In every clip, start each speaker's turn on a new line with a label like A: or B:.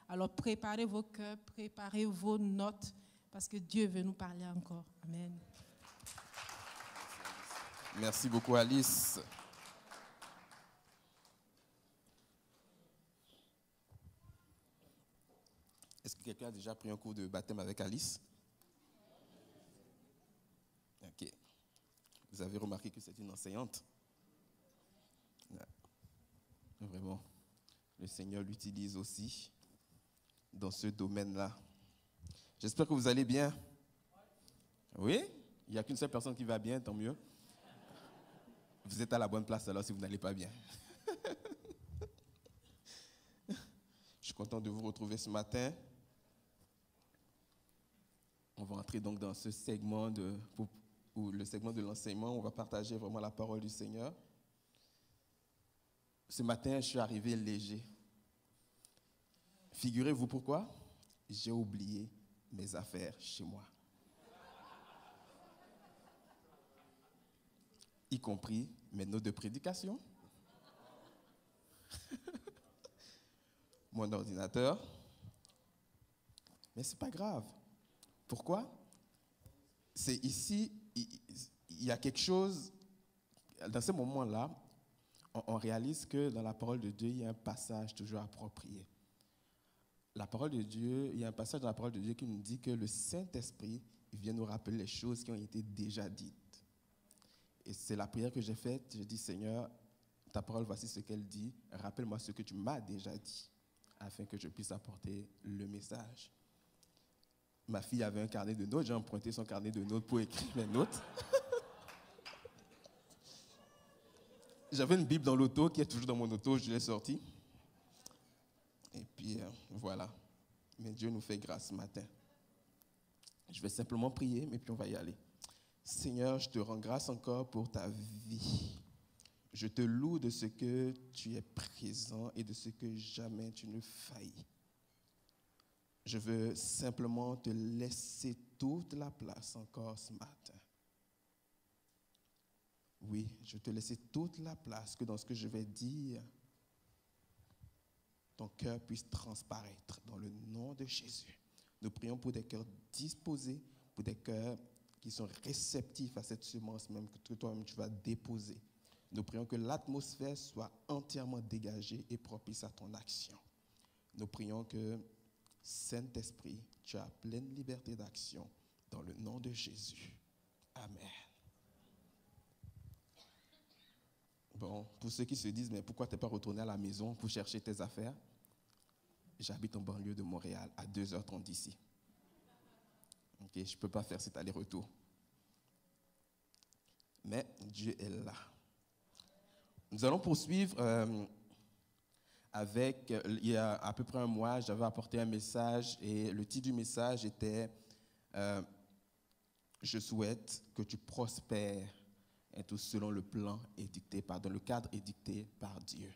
A: Alors préparez vos cœurs, préparez vos notes, parce que Dieu veut nous parler encore. Amen.
B: Merci beaucoup, Alice. Est-ce que quelqu'un a déjà pris un cours de baptême avec Alice? Ok. Vous avez remarqué que c'est une enseignante? Vraiment. Le Seigneur l'utilise aussi dans ce domaine-là. J'espère que vous allez bien. Oui? Il n'y a qu'une seule personne qui va bien, tant mieux. Vous êtes à la bonne place alors si vous n'allez pas bien. Je suis content de vous retrouver ce matin. On va entrer donc dans ce segment le segment de l'enseignement. On va partager vraiment la parole du Seigneur. Ce matin, je suis arrivé léger. Figurez-vous pourquoi? J'ai oublié mes affaires chez moi. Y compris mes notes de prédication, mon ordinateur. Mais ce n'est pas grave. Pourquoi? C'est ici, il y a quelque chose, dans ce moment-là, on réalise que dans la parole de Dieu, il y a un passage toujours approprié. La parole de Dieu, il y a un passage dans la parole de Dieu qui nous dit que le Saint-Esprit vient nous rappeler les choses qui ont été déjà dites. Et c'est la prière que j'ai faite. J'ai dit, Seigneur, ta parole, voici ce qu'elle dit. Rappelle-moi ce que tu m'as déjà dit, afin que je puisse apporter le message. Ma fille avait un carnet de notes. J'ai emprunté son carnet de notes pour écrire mes notes. J'avais une Bible dans l'auto qui est toujours dans mon auto. Je l'ai sortie. Et puis, voilà. Mais Dieu nous fait grâce ce matin. Je vais simplement prier, mais puis on va y aller. Seigneur, je te rends grâce encore pour ta vie. Je te loue de ce que tu es présent et de ce que jamais tu ne faillis. Je veux simplement te laisser toute la place encore ce matin. Oui, je veux te laisser toute la place que dans ce que je vais dire, ton cœur puisse transparaître dans le nom de Jésus. Nous prions pour des cœurs disposés, pour des cœurs qui sont réceptifs à cette semence même que toi-même tu vas déposer. Nous prions que l'atmosphère soit entièrement dégagée et propice à ton action. Nous prions que, Saint-Esprit, tu as pleine liberté d'action dans le nom de Jésus. Amen. Bon, pour ceux qui se disent, mais pourquoi tu n'es pas retourné à la maison pour chercher tes affaires? J'habite en banlieue de Montréal, à 2h30 d'ici. Okay, je ne peux pas faire cet aller-retour. Mais Dieu est là. Nous allons poursuivre il y a à peu près un mois, j'avais apporté un message et le titre du message était « Je souhaite que tu prospères et tout selon le plan édicté, dans le cadre édicté par Dieu. »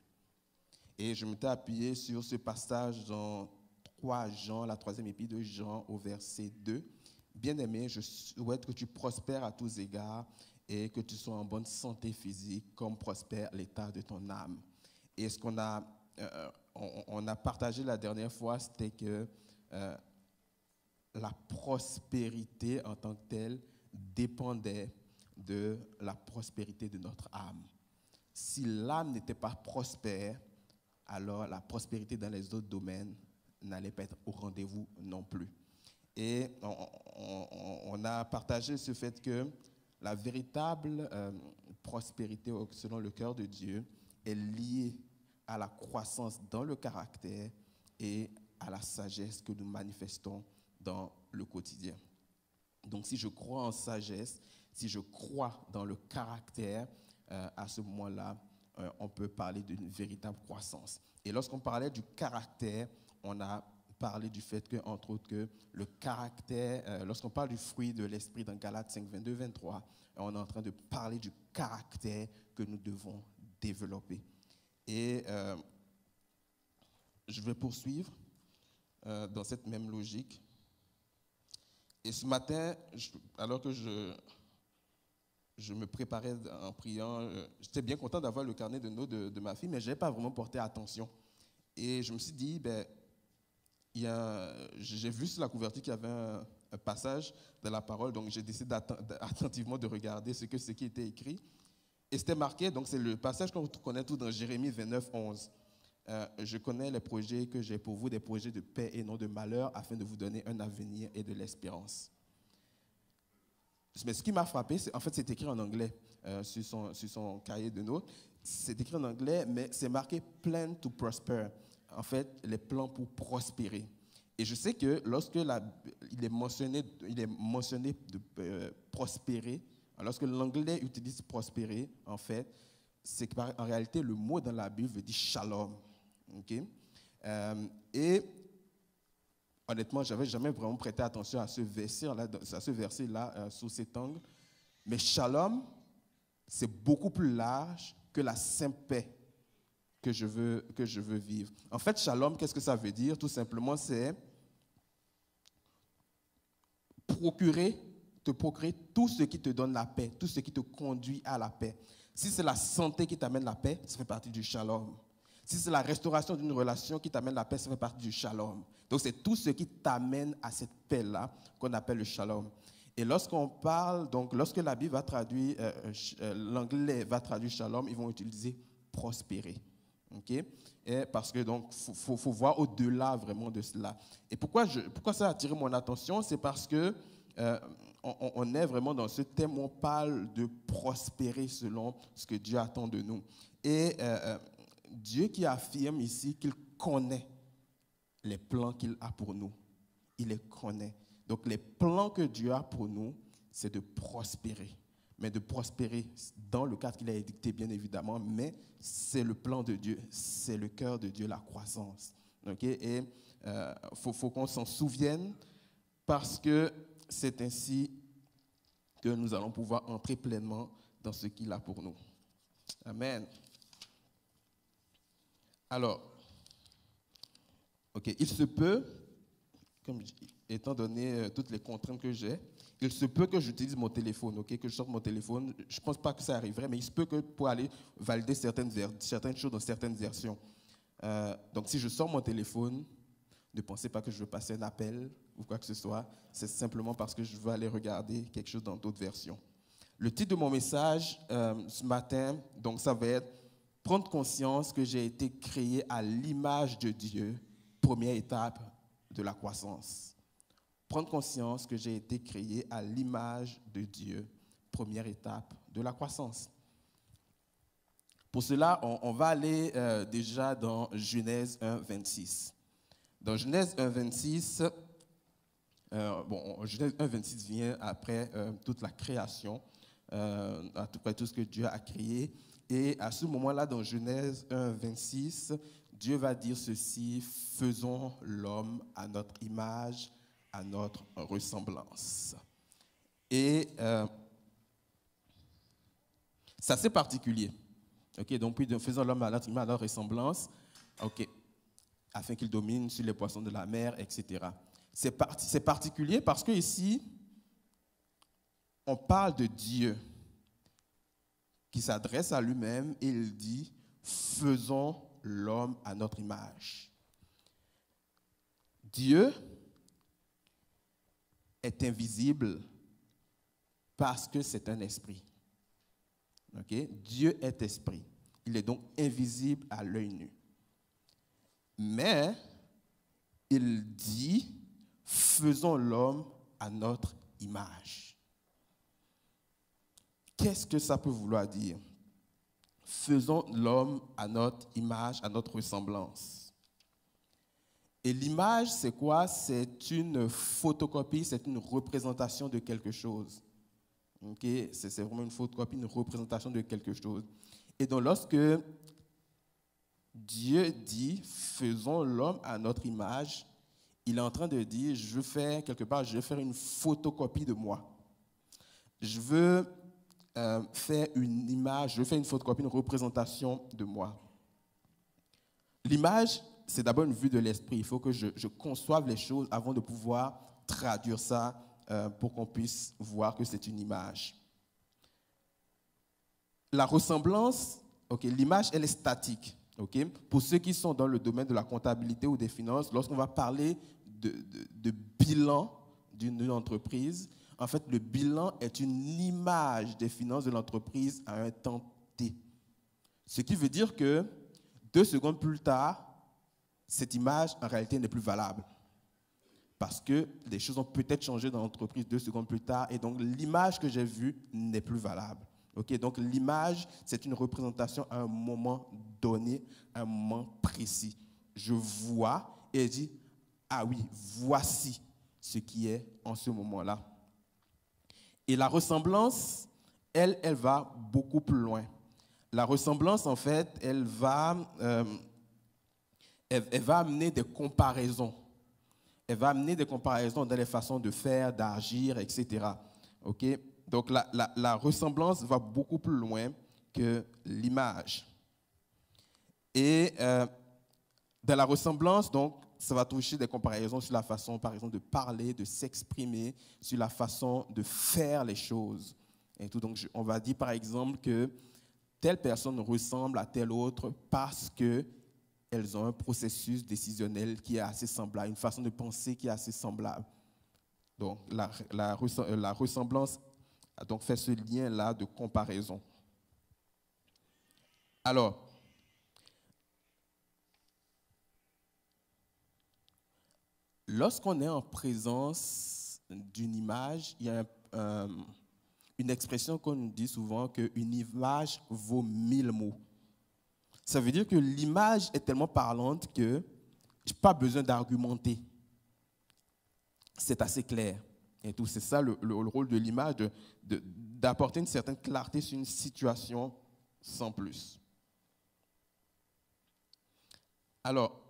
B: Et je m'étais appuyé sur ce passage dans 3 Jean, la 3e épître de Jean au verset 2. « Bien-aimé, je souhaite que tu prospères à tous égards et que tu sois en bonne santé physique comme prospère l'état de ton âme. » Et ce qu'on a, on a partagé la dernière fois, c'était que la prospérité en tant que telle dépendait de la prospérité de notre âme. Si l'âme n'était pas prospère, alors la prospérité dans les autres domaines n'allait pas être au rendez-vous non plus. Et on a partagé ce fait que la véritable prospérité selon le cœur de Dieu est liée à la croissance dans le caractère et à la sagesse que nous manifestons dans le quotidien. Donc si je crois en sagesse, si je crois dans le caractère, à ce moment-là, on peut parler d'une véritable croissance. Et lorsqu'on parlait du caractère, on a parlé du fait que, entre autres, que le caractère, lorsqu'on parle du fruit de l'esprit dans Galates 5, 22, 23, on est en train de parler du caractère que nous devons développer. Et je vais poursuivre dans cette même logique. Et ce matin, alors que je me préparais en priant, j'étais bien content d'avoir le carnet de notes de ma fille, mais je n'avais pas vraiment porté attention. Et je me suis dit, j'ai vu sur la couverture qu'il y avait un passage de la parole, donc j'ai décidé attentivement de regarder ce qui était écrit. Et c'était marqué, donc c'est le passage qu'on connaît tout dans Jérémie 29, 11. Je connais les projets que j'ai pour vous, des projets de paix et non de malheur, afin de vous donner un avenir et de l'espérance. Mais ce qui m'a frappé, en fait, c'est écrit en anglais sur son cahier de notes. C'est écrit en anglais, mais c'est marqué « plan to prosper ». En fait, les plans pour prospérer. Et je sais que lorsque il est mentionné de prospérer, lorsque l'anglais utilise prospérer, en fait, c'est qu'en réalité, le mot dans la Bible veut dire shalom. Okay? Et honnêtement, je n'avais jamais vraiment prêté attention à ce verset-là, sous cet angle. Mais shalom, c'est beaucoup plus large que la simple paix que je veux vivre. En fait, shalom, qu'est-ce que ça veut dire? Tout simplement, c'est te procurer tout ce qui te donne la paix, tout ce qui te conduit à la paix. Si c'est la santé qui t'amène la paix, ça fait partie du shalom. Si c'est la restauration d'une relation qui t'amène la paix, ça fait partie du shalom. Donc, c'est tout ce qui t'amène à cette paix-là qu'on appelle le shalom. Et lorsqu'on parle, donc, lorsque la Bible va traduire, l'anglais va traduire shalom, ils vont utiliser prospérer. Okay? Et parce que donc faut voir au-delà vraiment de cela. Et pourquoi ça a attiré mon attention, c'est parce que on est vraiment dans ce thème où on parle de prospérer selon ce que Dieu attend de nous. Et Dieu qui affirme ici qu'il connaît les plans qu'il a pour nous. Il les connaît. Donc les plans que Dieu a pour nous, c'est de prospérer. Mais de prospérer dans le cadre qu'il a édicté, bien évidemment, mais c'est le plan de Dieu, c'est le cœur de Dieu, la croissance. Okay? Et faut qu'on s'en souvienne parce que c'est ainsi que nous allons pouvoir entrer pleinement dans ce qu'il a pour nous. Amen. Alors, ok, il se peut, étant donné toutes les contraintes que j'ai, il se peut que j'utilise mon téléphone, okay, que je sorte mon téléphone. Je ne pense pas que ça arriverait, mais il se peut que pour aller valider certaines choses dans certaines versions. Donc, si je sors mon téléphone, ne pensez pas que je veux passer un appel ou quoi que ce soit. C'est simplement parce que je veux aller regarder quelque chose dans d'autres versions. Le titre de mon message ce matin, donc ça va être « Prendre conscience que j'ai été créé à l'image de Dieu, première étape de la croissance ». Prendre conscience que j'ai été créé à l'image de Dieu, première étape de la croissance. Pour cela, on va aller déjà dans Genèse 1, 26. Dans Genèse 1, 26, Genèse 1, 26 vient après toute la création, après tout ce que Dieu a créé. Et à ce moment-là, dans Genèse 1, 26, Dieu va dire ceci, « Faisons l'homme à notre image, à notre ressemblance. » Et c'est assez particulier. Okay, donc, puis, faisons l'homme à notre image, à notre ressemblance, okay, afin qu'il domine sur les poissons de la mer, etc. C'est particulier parce que ici, on parle de Dieu qui s'adresse à lui-même et il dit « Faisons l'homme à notre image. » Dieu est invisible parce que c'est un esprit. Okay? Dieu est esprit. Il est donc invisible à l'œil nu. Mais il dit, faisons l'homme à notre image. Qu'est-ce que ça peut vouloir dire? Faisons l'homme à notre image, à notre ressemblance. Et l'image, c'est quoi? C'est une photocopie, c'est une représentation de quelque chose. Okay? C'est vraiment une photocopie, une représentation de quelque chose. Et donc, lorsque Dieu dit, faisons l'homme à notre image, il est en train de dire, je veux faire une photocopie de moi. Je veux faire une image, je veux faire une photocopie, une représentation de moi. L'image, c'est d'abord une vue de l'esprit. Il faut que je conçoive les choses avant de pouvoir traduire ça pour qu'on puisse voir que c'est une image. La ressemblance, okay, l'image, elle est statique. OK? Pour ceux qui sont dans le domaine de la comptabilité ou des finances, lorsqu'on va parler de bilan d'une entreprise, en fait, le bilan est une image des finances de l'entreprise à un temps T. Ce qui veut dire que 2 secondes plus tard, cette image, en réalité, n'est plus valable. Parce que les choses ont peut-être changé dans l'entreprise 2 secondes plus tard, et donc l'image que j'ai vue n'est plus valable. Okay? Donc l'image, c'est une représentation à un moment donné, à un moment précis. Je vois et je dis, ah oui, voici ce qui est en ce moment-là. Et la ressemblance, elle va beaucoup plus loin. La ressemblance, en fait, elle va amener des comparaisons. Elle va amener des comparaisons dans les façons de faire, d'agir, etc. Okay? Donc, la ressemblance va beaucoup plus loin que l'image. Et dans la ressemblance, donc, ça va toucher des comparaisons sur la façon, par exemple, de parler, de s'exprimer, sur la façon de faire les choses. Et tout. Donc, on va dire, par exemple, que telle personne ressemble à telle autre parce qu'elles ont un processus décisionnel qui est assez semblable, une façon de penser qui est assez semblable. Donc, la ressemblance a donc fait ce lien-là de comparaison. Alors, lorsqu'on est en présence d'une image, il y a une expression qu'on nous dit souvent qu'une image vaut 1000 mots. Ça veut dire que l'image est tellement parlante que je n'ai pas besoin d'argumenter. C'est assez clair. Et tout, c'est ça le rôle de l'image, d'apporter une certaine clarté sur une situation sans plus. Alors,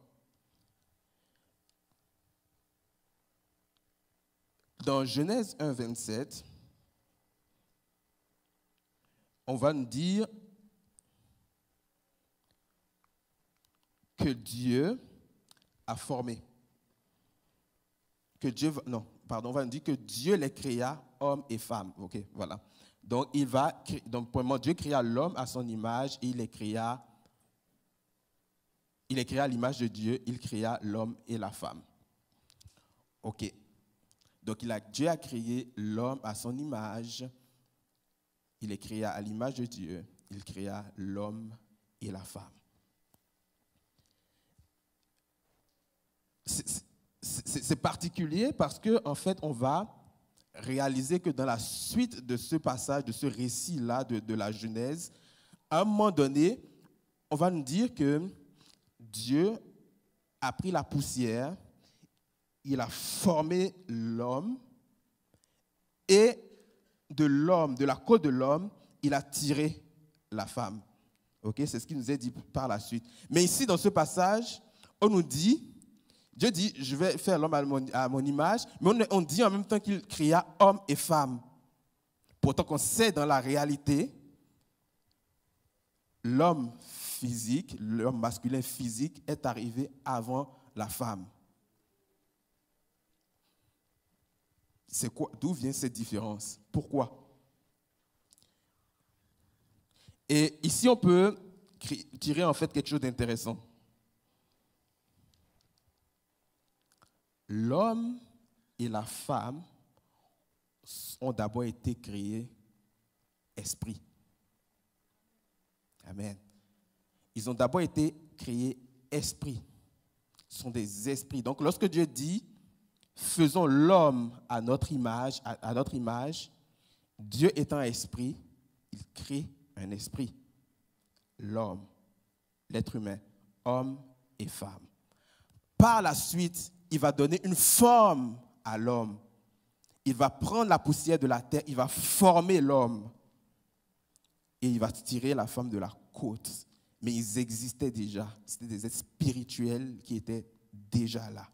B: dans Genèse 1, 27, on va nous dire que Dieu a formé. On va nous dire que Dieu les créa, hommes et femmes. Ok, voilà. Donc, premièrement, Dieu créa l'homme à son image, et il les créa à l'image de Dieu, il créa l'homme et la femme. Ok. Donc, Dieu a créé l'homme à son image, il les créa à l'image de Dieu, il créa l'homme et la femme. C'est particulier parce qu'en fait, on va réaliser que dans la suite de ce passage, de ce récit-là de la Genèse, à un moment donné, on va nous dire que Dieu a pris la poussière, il a formé l'homme, et de la côte de l'homme, il a tiré la femme. Okay? C'est ce qui nous est dit par la suite. Mais ici, dans ce passage, on nous dit, Dieu dit, je vais faire l'homme à mon image, mais on dit en même temps qu'il créa homme et femme. Pourtant qu'on sait dans la réalité, l'homme physique, l'homme masculin physique est arrivé avant la femme. C'est quoi? D'où vient cette différence? Pourquoi? Et ici, on peut tirer en fait quelque chose d'intéressant. L'homme et la femme ont d'abord été créés esprit. Amen. Ils ont d'abord été créés esprit. Ce sont des esprits. Donc, lorsque Dieu dit, faisons l'homme à notre image, Dieu étant esprit, il crée un esprit. L'homme, l'être humain, homme et femme. Par la suite, il va donner une forme à l'homme. Il va prendre la poussière de la terre, il va former l'homme. Et il va tirer la femme de la côte. Mais ils existaient déjà. C'était des êtres spirituels qui étaient déjà là.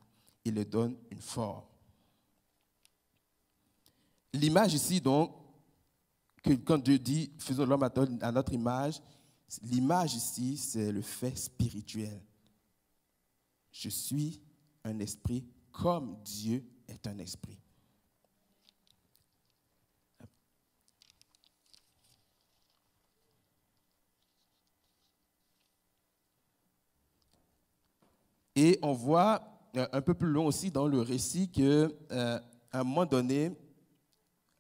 B: Il leur donne une forme. L'image ici, donc, que quand Dieu dit « faisons l'homme à notre image », l'image ici, c'est le fait spirituel. Je suis un esprit comme Dieu est un esprit. Et on voit un peu plus loin aussi dans le récit qu'à un moment donné,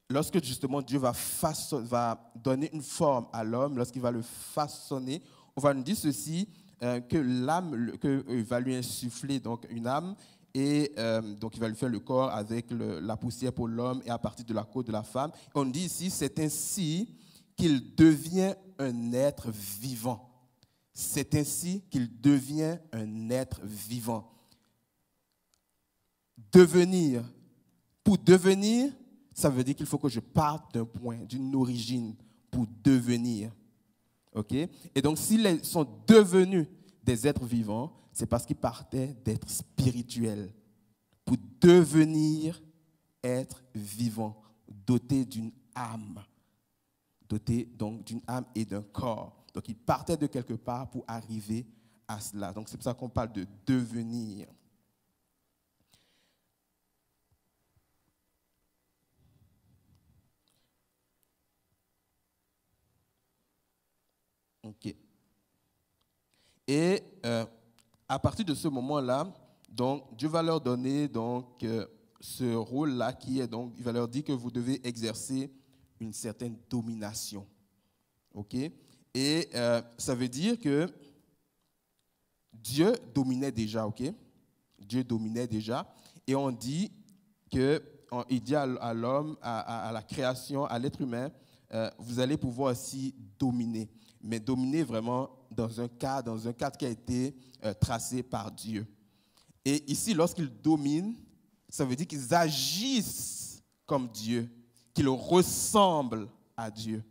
B: lorsque justement Dieu va donner une forme à l'homme, lorsqu'il va le façonner, on va nous dire ceci, que l'âme, qu'il va lui insuffler donc une âme, et donc il va lui faire le corps avec la poussière pour l'homme et à partir de la côte de la femme. On dit ici, c'est ainsi qu'il devient un être vivant. C'est ainsi qu'il devient un être vivant. Devenir. Pour devenir, ça veut dire qu'il faut que je parte d'un point, d'une origine pour devenir. OK? Et donc, s'ils sont devenus des êtres vivants, c'est parce qu'ils partaient d'être spirituels. Pour devenir être vivant, doté d'une âme. Doté donc d'une âme et d'un corps. Donc, ils partaient de quelque part pour arriver à cela. Donc, c'est pour ça qu'on parle de devenir. OK. Et à partir de ce moment-là, donc, Dieu va leur donner donc, ce rôle-là qui est donc, il va leur dire que vous devez exercer une certaine domination. OK? Et ça veut dire que Dieu dominait déjà, OK? Dieu dominait déjà. Et on dit il dit à l'homme, à la création, à l'être humain, vous allez pouvoir aussi dominer. Mais dominer vraiment dans un cadre qui a été tracé par Dieu. Et ici, lorsqu'ils dominent, ça veut dire qu'ils agissent comme Dieu, qu'ils ressemblent à Dieu.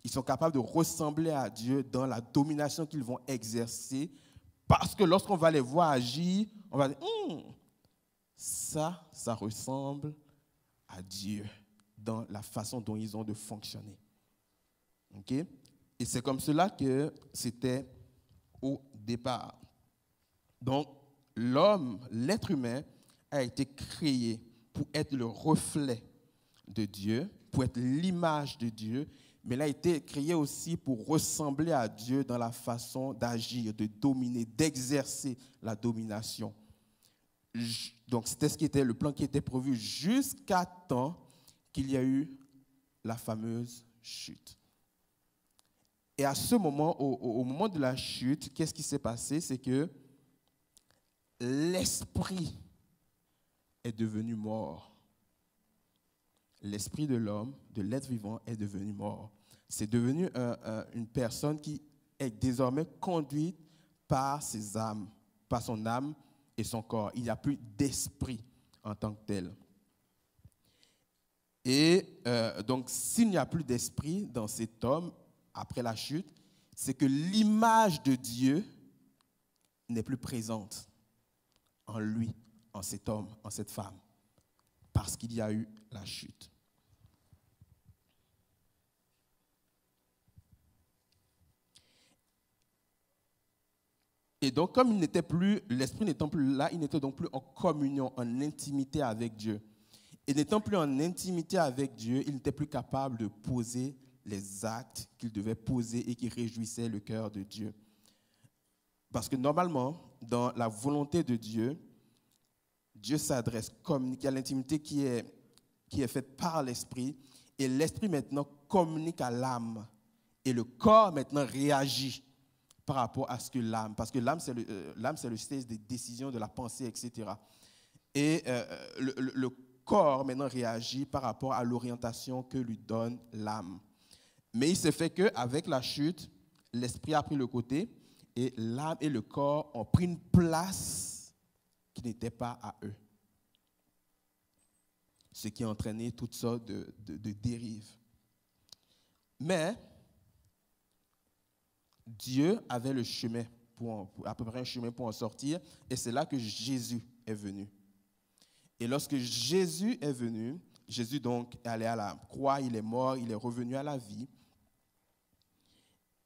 B: Ils sont capables de ressembler à Dieu dans la domination qu'ils vont exercer, parce que lorsqu'on va les voir agir, on va dire, ça ressemble à Dieu dans la façon dont ils ont de fonctionner. OK? Et c'est comme cela que c'était au départ. Donc, l'homme, l'être humain, a été créé pour être le reflet de Dieu, pour être l'image de Dieu, mais il a été créé aussi pour ressembler à Dieu dans la façon d'agir, de dominer, d'exercer la domination. Donc, c'était ce qui était le plan qui était prévu jusqu'à temps qu'il y a eu la fameuse chute. Et à ce moment, au moment de la chute, qu'est-ce qui s'est passé? C'est que l'esprit est devenu mort. L'esprit de l'homme, de l'être vivant, est devenu mort. C'est devenu une personne qui est désormais conduite par ses âmes, par son âme et son corps. Il n'y a plus d'esprit en tant que tel. Et donc, s'il n'y a plus d'esprit dans cet homme, après la chute, c'est que l'image de Dieu n'est plus présente en lui, en cet homme, en cette femme, parce qu'il y a eu la chute. Et donc, comme il n'était plus, l'esprit n'étant plus là, il n'était donc plus en communion, en intimité avec Dieu. Et n'étant plus en intimité avec Dieu, il n'était plus capable de poser les actes qu'il devait poser et qui réjouissaient le cœur de Dieu. Parce que normalement, dans la volonté de Dieu, Dieu s'adresse, communique à l'intimité qui est faite par l'esprit, et l'esprit maintenant communique à l'âme, et le corps maintenant réagit par rapport à ce que l'âme, parce que l'âme c'est le système des décisions, de la pensée, etc. Et le corps maintenant réagit par rapport à l'orientation que lui donne l'âme. Mais il s'est fait qu'avec la chute, l'esprit a pris le côté et l'âme et le corps ont pris une place qui n'était pas à eux. Ce qui a entraîné toutes sortes de dérives. Mais Dieu avait le chemin, à peu près un chemin pour en sortir, et c'est là que Jésus est venu. Et lorsque Jésus est venu, Jésus donc est allé à la croix, il est mort, il est revenu à la vie.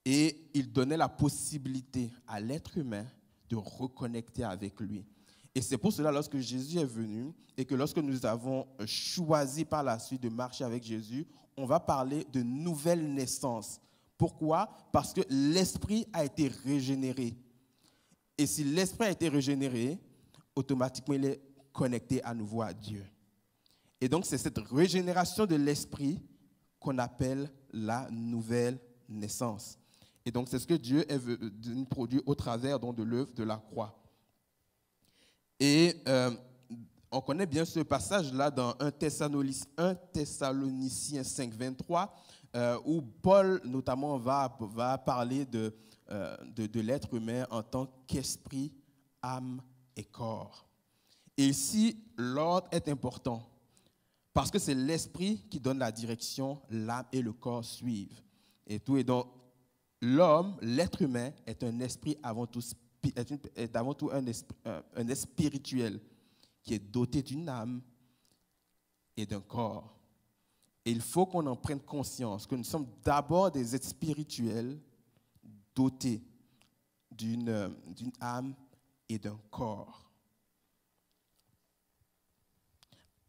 B: Et il donnait la possibilité à l'être humain de reconnecter avec lui. Et c'est pour cela, lorsque Jésus est venu et que lorsque nous avons choisi par la suite de marcher avec Jésus, on va parler de nouvelle naissance. Pourquoi? Parce que l'esprit a été régénéré. Et si l'esprit a été régénéré, automatiquement, il est connecté à nouveau à Dieu. Et donc, c'est cette régénération de l'esprit qu'on appelle la nouvelle naissance. Et donc, c'est ce que Dieu est venu produire au travers donc, de l'œuvre de la croix. Et on connaît bien ce passage-là dans 1 Thessaloniciens 5, 23, où Paul, notamment, va parler de l'être humain en tant qu'esprit, âme et corps. Et ici, l'ordre est important, parce que c'est l'esprit qui donne la direction, l'âme et le corps suivent. Et tout. Et donc, l'homme, l'être humain, est un esprit avant tout, un esprit spirituel qui est doté d'une âme et d'un corps. Et il faut qu'on en prenne conscience, que nous sommes d'abord des êtres spirituels dotés d'une âme et d'un corps.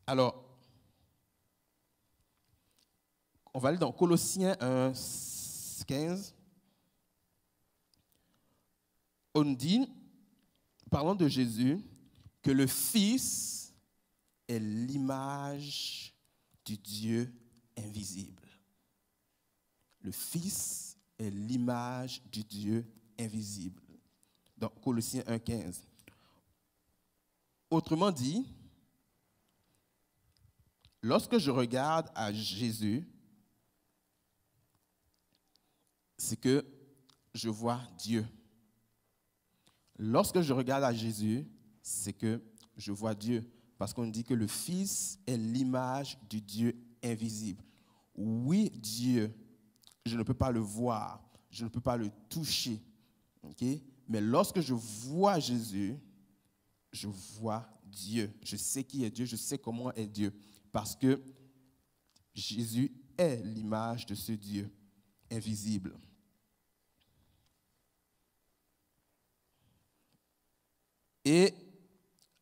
B: Alors, on va aller dans Colossiens 1, 15. On dit, parlant de Jésus, que le Fils est l'image du Dieu invisible. Le Fils est l'image du Dieu invisible. Dans Colossiens 1, 15. Autrement dit, lorsque je regarde à Jésus, c'est que je vois Dieu. Lorsque je regarde à Jésus, c'est que je vois Dieu. Parce qu'on dit que le Fils est l'image du Dieu invisible. Oui, Dieu, je ne peux pas le voir, je ne peux pas le toucher. Okay? Mais lorsque je vois Jésus, je vois Dieu. Je sais qui est Dieu, je sais comment est Dieu. Parce que Jésus est l'image de ce Dieu invisible. Et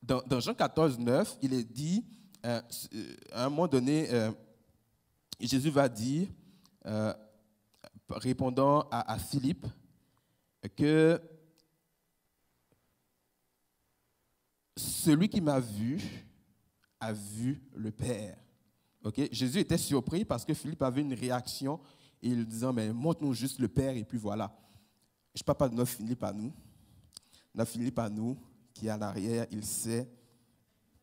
B: dans Jean 14, 9, il est dit, à un moment donné, Jésus va dire, répondant à Philippe, que celui qui m'a vu a vu le Père. Okay? Jésus était surpris parce que Philippe avait une réaction et il disait, mais montre-nous juste le Père et puis voilà. Je ne parle pas de notre Philippe à nous. Notre Philippe à nous, qui est en arrière, il sait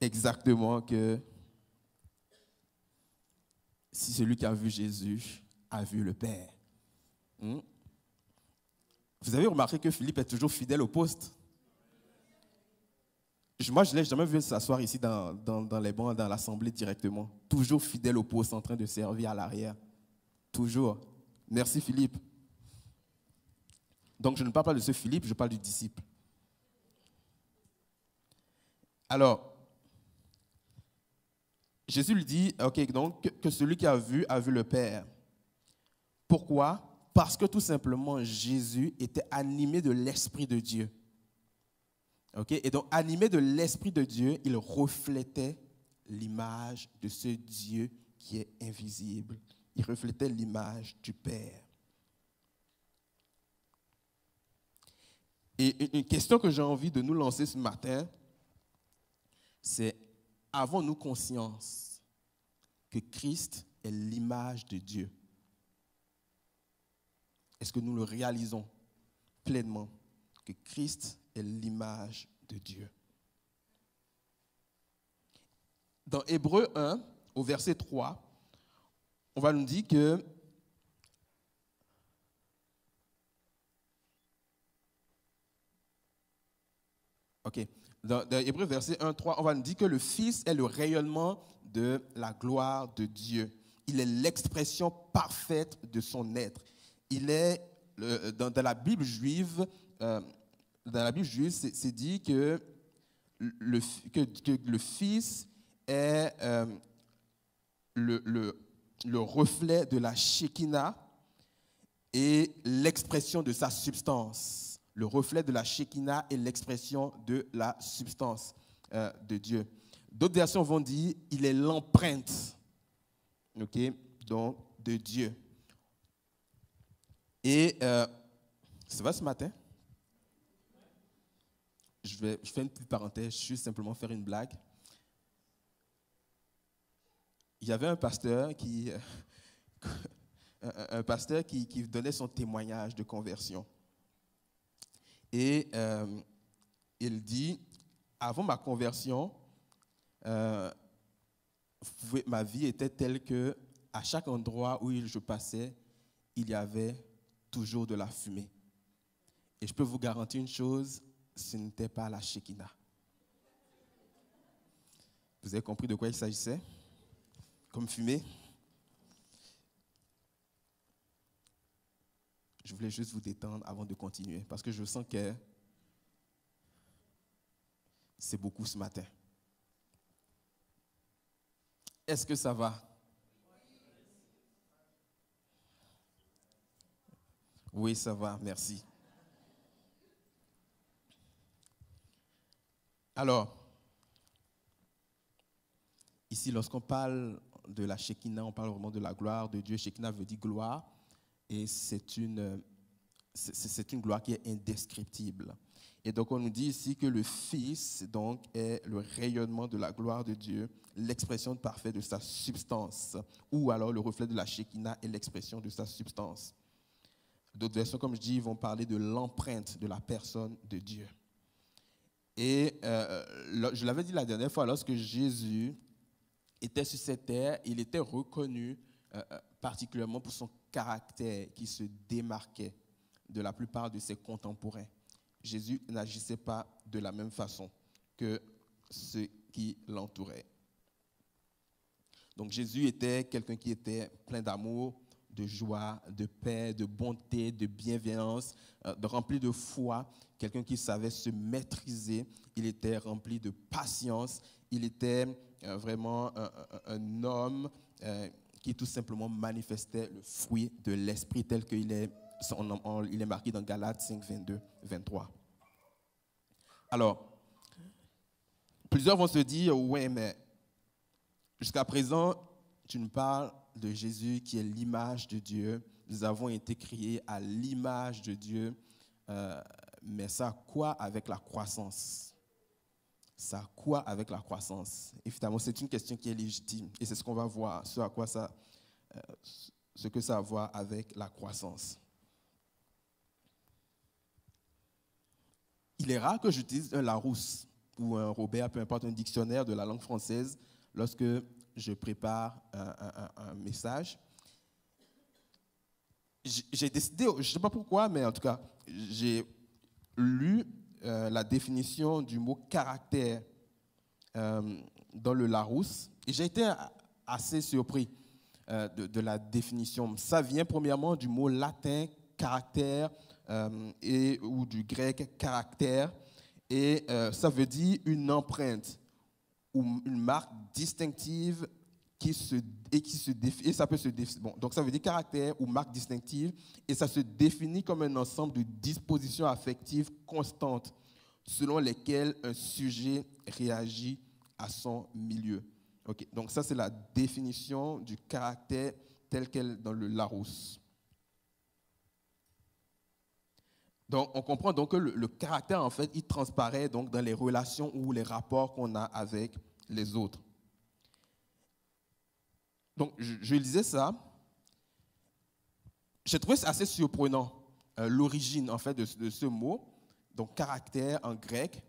B: exactement que si celui qui a vu Jésus a vu le Père. Vous avez remarqué que Philippe est toujours fidèle au poste. Moi, je ne l'ai jamais vu s'asseoir ici dans les bancs, dans l'assemblée directement. Toujours fidèle au poste, en train de servir à l'arrière. Toujours. Merci Philippe. Donc, je ne parle pas de ce Philippe, je parle du disciple. Alors, Jésus lui dit, ok, donc que celui qui a vu le Père. Pourquoi? Parce que tout simplement, Jésus était animé de l'Esprit de Dieu. Ok? Et donc, animé de l'Esprit de Dieu, il reflétait l'image de ce Dieu qui est invisible. Il reflétait l'image du Père. Et une question que j'ai envie de nous lancer ce matin, c'est, avons-nous conscience que Christ est l'image de Dieu? Est-ce que nous le réalisons pleinement, que Christ est l'image de Dieu? Dans Hébreux 1, au verset 3, on va nous dire que dans Hébreux verset 1, 3, on va nous dire que le Fils est le rayonnement de la gloire de Dieu. Il est l'expression parfaite de son être. Il est, dans la Bible juive, c'est dit que le Fils est le reflet de la Shekinah et l'expression de sa substance. Le reflet de la Shekinah et l'expression de la substance de Dieu. D'autres versions vont dire il est l'empreinte, donc de Dieu. Et ça va ce matin? je fais une petite parenthèse, je vais simplement faire une blague. Il y avait un pasteur qui donnait son témoignage de conversion. Et il dit, avant ma conversion, ma vie était telle que à chaque endroit où je passais, il y avait toujours de la fumée. Et je peux vous garantir une chose, ce n'était pas la Shekinah. Vous avez compris de quoi il s'agissait? Comme fumée? Je voulais juste vous détendre avant de continuer, parce que je sens que c'est beaucoup ce matin. Est-ce que ça va? Oui, ça va, merci. Alors, ici, lorsqu'on parle de la Shekinah, on parle vraiment de la gloire de Dieu. Shekinah veut dire gloire, et c'est une gloire qui est indescriptible. Et donc, on nous dit ici que le Fils donc, est le rayonnement de la gloire de Dieu, l'expression parfaite de sa substance, ou alors le reflet de la Shekinah est l'expression de sa substance. D'autres versions, comme je dis, vont parler de l'empreinte de la personne de Dieu. Et je l'avais dit la dernière fois, lorsque Jésus était sur cette terre, il était reconnu particulièrement pour son caractère qui se démarquait de la plupart de ses contemporains. Jésus n'agissait pas de la même façon que ceux qui l'entouraient. Donc Jésus était quelqu'un qui était plein d'amour, de joie, de paix, de bonté, de bienveillance, rempli de foi, quelqu'un qui savait se maîtriser. Il était rempli de patience. Il était vraiment un homme qui tout simplement manifestait le fruit de l'esprit tel qu'il est, il est marqué dans Galates 5, 22, 23. Alors, plusieurs vont se dire, ouais, mais jusqu'à présent, tu nous parles de Jésus qui est l'image de Dieu. Nous avons été créés à l'image de Dieu. Mais ça a quoi avec la croissance? Ça a quoi avec la croissance? Évidemment, c'est une question qui est légitime. Et c'est ce qu'on va voir, ce que ça a à voir avec la croissance. Il est rare que j'utilise un Larousse ou un Robert, peu importe, un dictionnaire de la langue française lorsque je prépare un message. J'ai décidé, je ne sais pas pourquoi, mais en tout cas, j'ai lu la définition du mot caractère dans le Larousse et j'ai été assez surpris de la définition. Ça vient premièrement du mot latin caractère ou du grec caractère et ça veut dire une empreinte ou une marque distinctive qui se définit, et ça peut se définir. Bon, donc ça veut dire caractère ou marque distinctive, et ça se définit comme un ensemble de dispositions affectives constantes selon lesquelles un sujet réagit à son milieu. Okay, donc ça c'est la définition du caractère tel qu'elle dans le Larousse. Donc on comprend donc que le caractère en fait il transparaît donc dans les relations ou les rapports qu'on a avec les autres. Donc, je lisais ça. J'ai trouvé ça assez surprenant, l'origine, en fait, de ce mot, donc caractère en grec.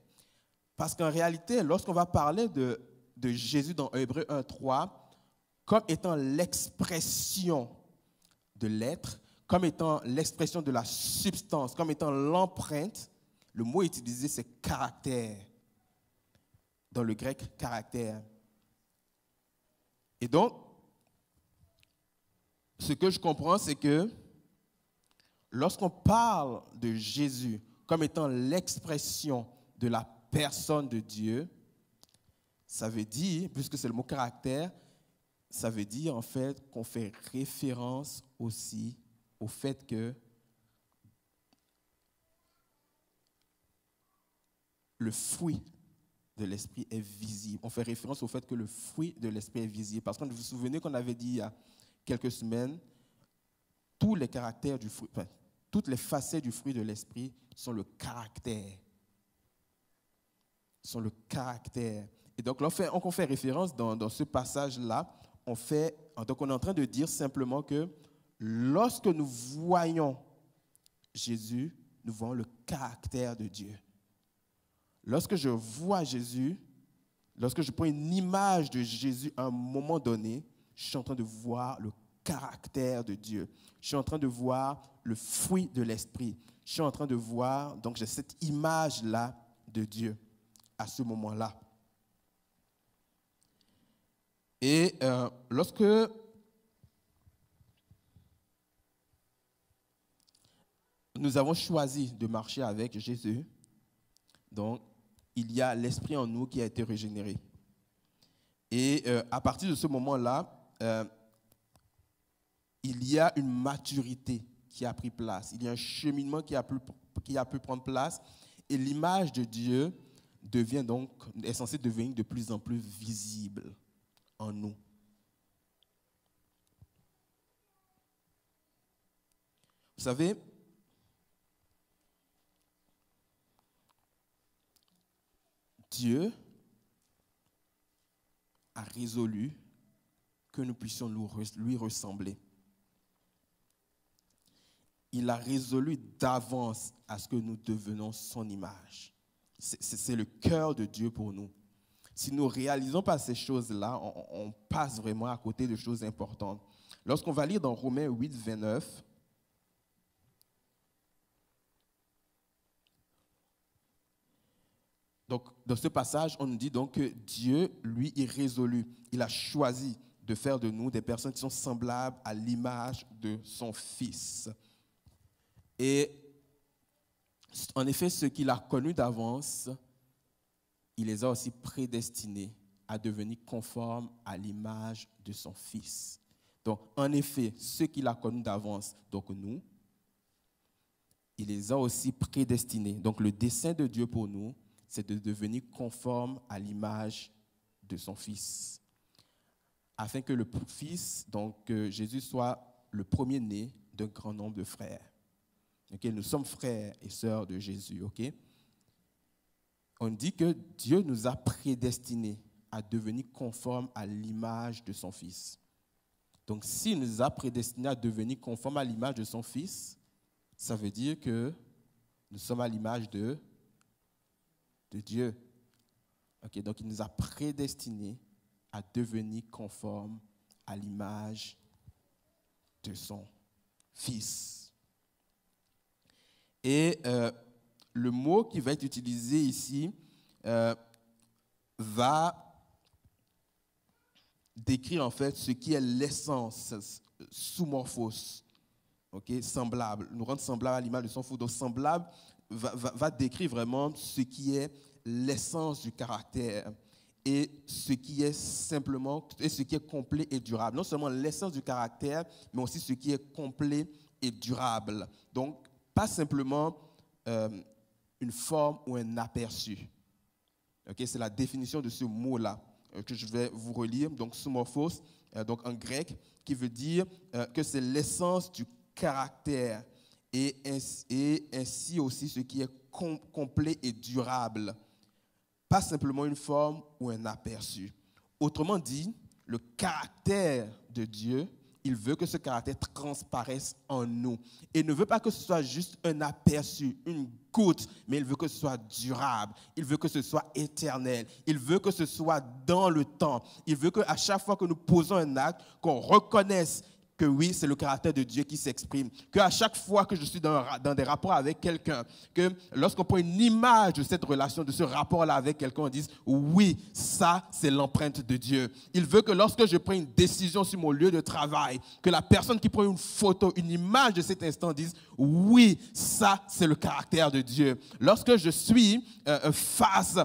B: Parce qu'en réalité, lorsqu'on va parler de Jésus dans Hébreux 1.3, comme étant l'expression de l'être, comme étant l'expression de la substance, comme étant l'empreinte, le mot utilisé, c'est caractère. Dans le grec, caractère. Et donc, ce que je comprends, c'est que lorsqu'on parle de Jésus comme étant l'expression de la personne de Dieu, ça veut dire, puisque c'est le mot caractère, ça veut dire en fait qu'on fait référence aussi au fait que le fruit de l'esprit est visible. On fait référence au fait que le fruit de l'esprit est visible. Parce que vous vous souvenez qu'on avait dit il y a quelques semaines, tous les caractères du fruit, toutes les facettes du fruit de l'esprit sont le caractère. sont le caractère. Et donc, lorsqu'on fait référence dans ce passage-là, on est en train de dire simplement que lorsque nous voyons Jésus, nous voyons le caractère de Dieu. Lorsque je vois Jésus, lorsque je prends une image de Jésus à un moment donné, je suis en train de voir le caractère de Dieu. Je suis en train de voir le fruit de l'esprit. Je suis en train de voir, donc j'ai cette image-là de Dieu à ce moment-là. Et lorsque nous avons choisi de marcher avec Jésus, donc il y a l'esprit en nous qui a été régénéré. Et à partir de ce moment-là, il y a une maturité qui a pris place. Il y a un cheminement qui a pu prendre place. Et l'image de Dieu est censée devenir de plus en plus visible en nous. Vous savez, Dieu a résolu que nous puissions lui ressembler. Il a résolu d'avance à ce que nous devenons son image. C'est le cœur de Dieu pour nous. Si nous ne réalisons pas ces choses-là, on passe vraiment à côté de choses importantes. Lorsqu'on va lire dans Romains 8, 29, donc, dans ce passage, on nous dit donc que Dieu, lui, est résolu. Il a choisi de faire de nous des personnes qui sont semblables à l'image de son Fils. Et en effet, ceux qu'il a connus d'avance, il les a aussi prédestinés à devenir conformes à l'image de son Fils. Donc, en effet, ceux qu'il a connus d'avance, donc nous, il les a aussi prédestinés. Donc, le dessein de Dieu pour nous, c'est de devenir conforme à l'image de son Fils. Afin que le Fils, donc Jésus, soit le premier-né d'un grand nombre de frères. Okay? Nous sommes frères et sœurs de Jésus. Okay? On dit que Dieu nous a prédestinés à devenir conformes à l'image de son Fils. Donc, s'il nous a prédestinés à devenir conformes à l'image de son Fils, ça veut dire que nous sommes à l'image de Dieu. Okay, donc, il nous a prédestinés à devenir conformes à l'image de son Fils. Et le mot qui va être utilisé ici va décrire en fait ce qui est l'essence, sous-morphos, okay, semblable, nous rendre semblable à l'image de son Fils. Donc, semblable va décrire vraiment ce qui est l'essence du caractère et ce qui est simplement, et ce qui est complet et durable. Non seulement l'essence du caractère, mais aussi ce qui est complet et durable. Donc, pas simplement une forme ou un aperçu. Okay, c'est la définition de ce mot-là que je vais vous relire. Donc, sous-morphos, donc en grec, qui veut dire que c'est l'essence du caractère. Et ainsi aussi ce qui est complet et durable. Pas simplement une forme ou un aperçu. Autrement dit, le caractère de Dieu, il veut que ce caractère transparaisse en nous. Et il ne veut pas que ce soit juste un aperçu, une goutte, mais il veut que ce soit durable. Il veut que ce soit éternel. Il veut que ce soit dans le temps. Il veut qu'à chaque fois que nous posons un acte, qu'on reconnaisse que oui, c'est le caractère de Dieu qui s'exprime. Qu'à chaque fois que je suis dans des rapports avec quelqu'un, que lorsqu'on prend une image de cette relation, de ce rapport-là avec quelqu'un, on dise oui, ça, c'est l'empreinte de Dieu. Il veut que lorsque je prends une décision sur mon lieu de travail, que la personne qui prend une photo, une image de cet instant dise oui, ça, c'est le caractère de Dieu. Lorsque je suis face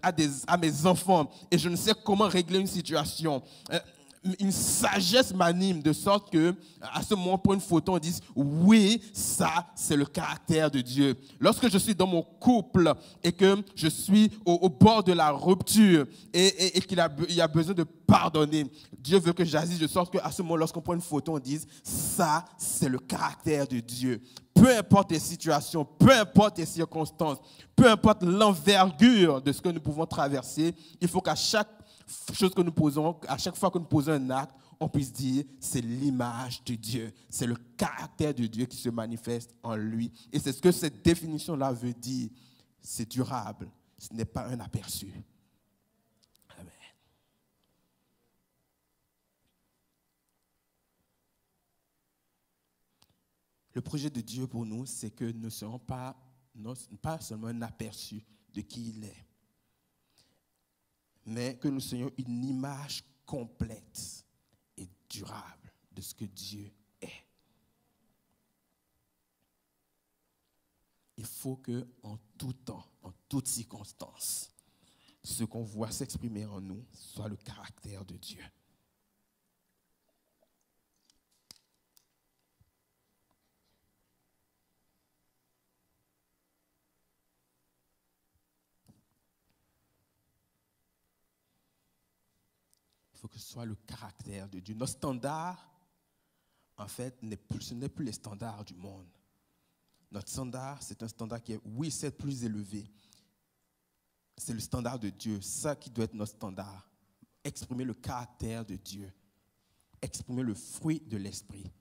B: à mes enfants et je ne sais comment régler une situation, une sagesse m'anime de sorte que, à ce moment, pour une photo, on dise oui, ça, c'est le caractère de Dieu. Lorsque je suis dans mon couple et que je suis au bord de la rupture et qu'il y a besoin de pardonner, Dieu veut que j'agisse de sorte qu'à ce moment, lorsqu'on prend une photo, on dise ça, c'est le caractère de Dieu. Peu importe les situations, peu importe les circonstances, peu importe l'envergure de ce que nous pouvons traverser, il faut qu'à chaque chose que nous posons, à chaque fois que nous posons un acte, on puisse dire c'est l'image de Dieu, c'est le caractère de Dieu qui se manifeste en lui. Et c'est ce que cette définition-là veut dire. C'est durable, ce n'est pas un aperçu. Amen. Le projet de Dieu pour nous, c'est que nous ne serons pas seulement un aperçu de qui il est, mais que nous soyons une image complète et durable de ce que Dieu est. Il faut qu'en tout temps, en toutes circonstances, ce qu'on voit s'exprimer en nous soit le caractère de Dieu. Il faut que ce soit le caractère de Dieu. Nos standards, en fait, ce n'est plus les standards du monde. Notre standard, c'est un standard qui est, oui, c'est plus élevé. C'est le standard de Dieu. Ça qui doit être notre standard. Exprimer le caractère de Dieu. Exprimer le fruit de l'esprit.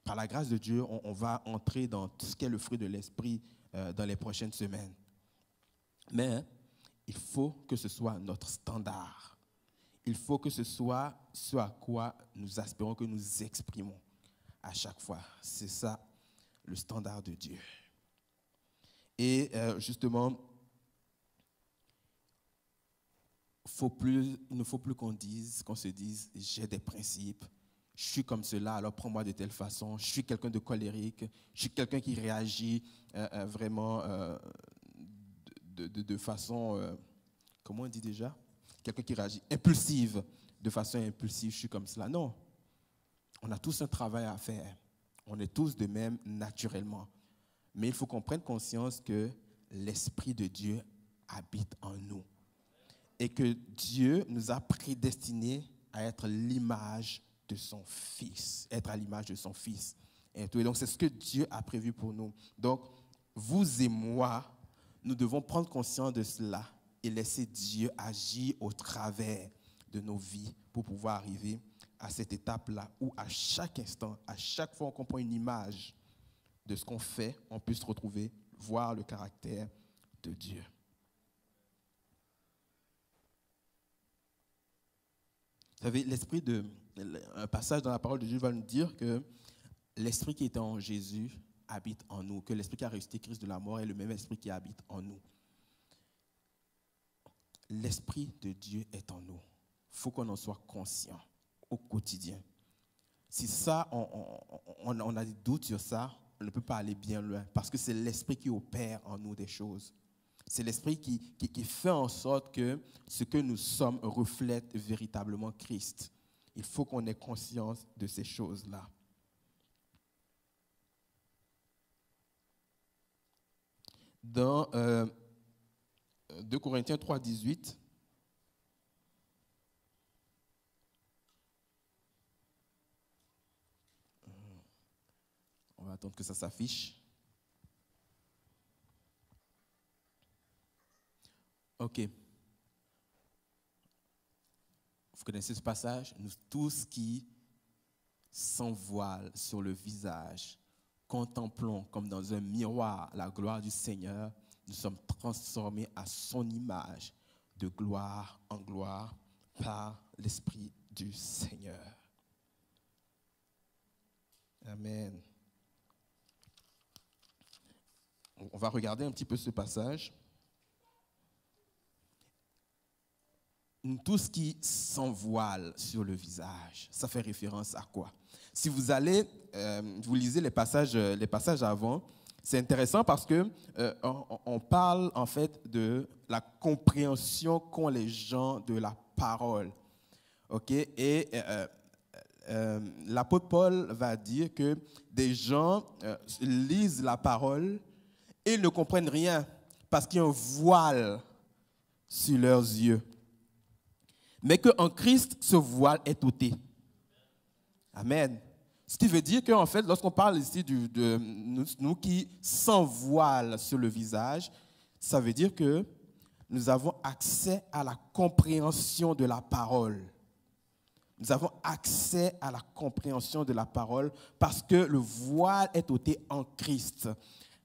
B: Par la grâce de Dieu, on va entrer dans tout ce qui est le fruit de l'esprit dans les prochaines semaines. Mais il faut que ce soit notre standard. Il faut que ce soit ce à quoi nous aspirons, que nous exprimons à chaque fois. C'est ça, le standard de Dieu. Et justement, il ne faut plus qu'on se dise, j'ai des principes, je suis comme cela, alors prends-moi de telle façon, je suis quelqu'un de colérique, je suis quelqu'un qui réagit vraiment de façon, comment on dit déjà ? Quelqu'un qui réagit impulsive, de façon impulsive, je suis comme cela. Non, on a tous un travail à faire. On est tous de même naturellement. Mais il faut qu'on prenne conscience que l'Esprit de Dieu habite en nous. Et que Dieu nous a prédestinés à être l'image de son Fils. Être à l'image de son Fils. Et donc, c'est ce que Dieu a prévu pour nous. Donc, vous et moi, nous devons prendre conscience de cela et laisser Dieu agir au travers de nos vies pour pouvoir arriver à cette étape-là où à chaque instant, à chaque fois qu'on prend une image de ce qu'on fait, on puisse retrouver, voir le caractère de Dieu. Vous savez, un passage dans la parole de Dieu va nous dire que l'esprit qui était en Jésus habite en nous, que l'esprit qui a ressuscité Christ de la mort est le même esprit qui habite en nous. L'Esprit de Dieu est en nous. Il faut qu'on en soit conscient au quotidien. Si ça, on a des doutes sur ça, on ne peut pas aller bien loin parce que c'est l'Esprit qui opère en nous des choses. C'est l'Esprit qui fait en sorte que ce que nous sommes reflète véritablement Christ. Il faut qu'on ait conscience de ces choses-là. Dans 2 Corinthiens 3, 18. On va attendre que ça s'affiche. OK. Vous connaissez ce passage? Nous tous qui, sans voile sur le visage, contemplons comme dans un miroir la gloire du Seigneur, nous sommes transformés à son image, de gloire en gloire, par l'Esprit du Seigneur. Amen. On va regarder un petit peu ce passage. Nous tous qui sans voile sur le visage, ça fait référence à quoi? Si vous allez, vous lisez les passages avant, c'est intéressant parce que on parle en fait de la compréhension qu'ont les gens de la parole. OK? Et l'apôtre Paul va dire que des gens lisent la parole et ils ne comprennent rien parce qu'il y a un voile sur leurs yeux. Mais qu'en Christ, ce voile est ôté. Amen. Ce qui veut dire qu'en fait, lorsqu'on parle ici de nous qui sans voile sur le visage, ça veut dire que nous avons accès à la compréhension de la parole. Nous avons accès à la compréhension de la parole parce que le voile est ôté en Christ.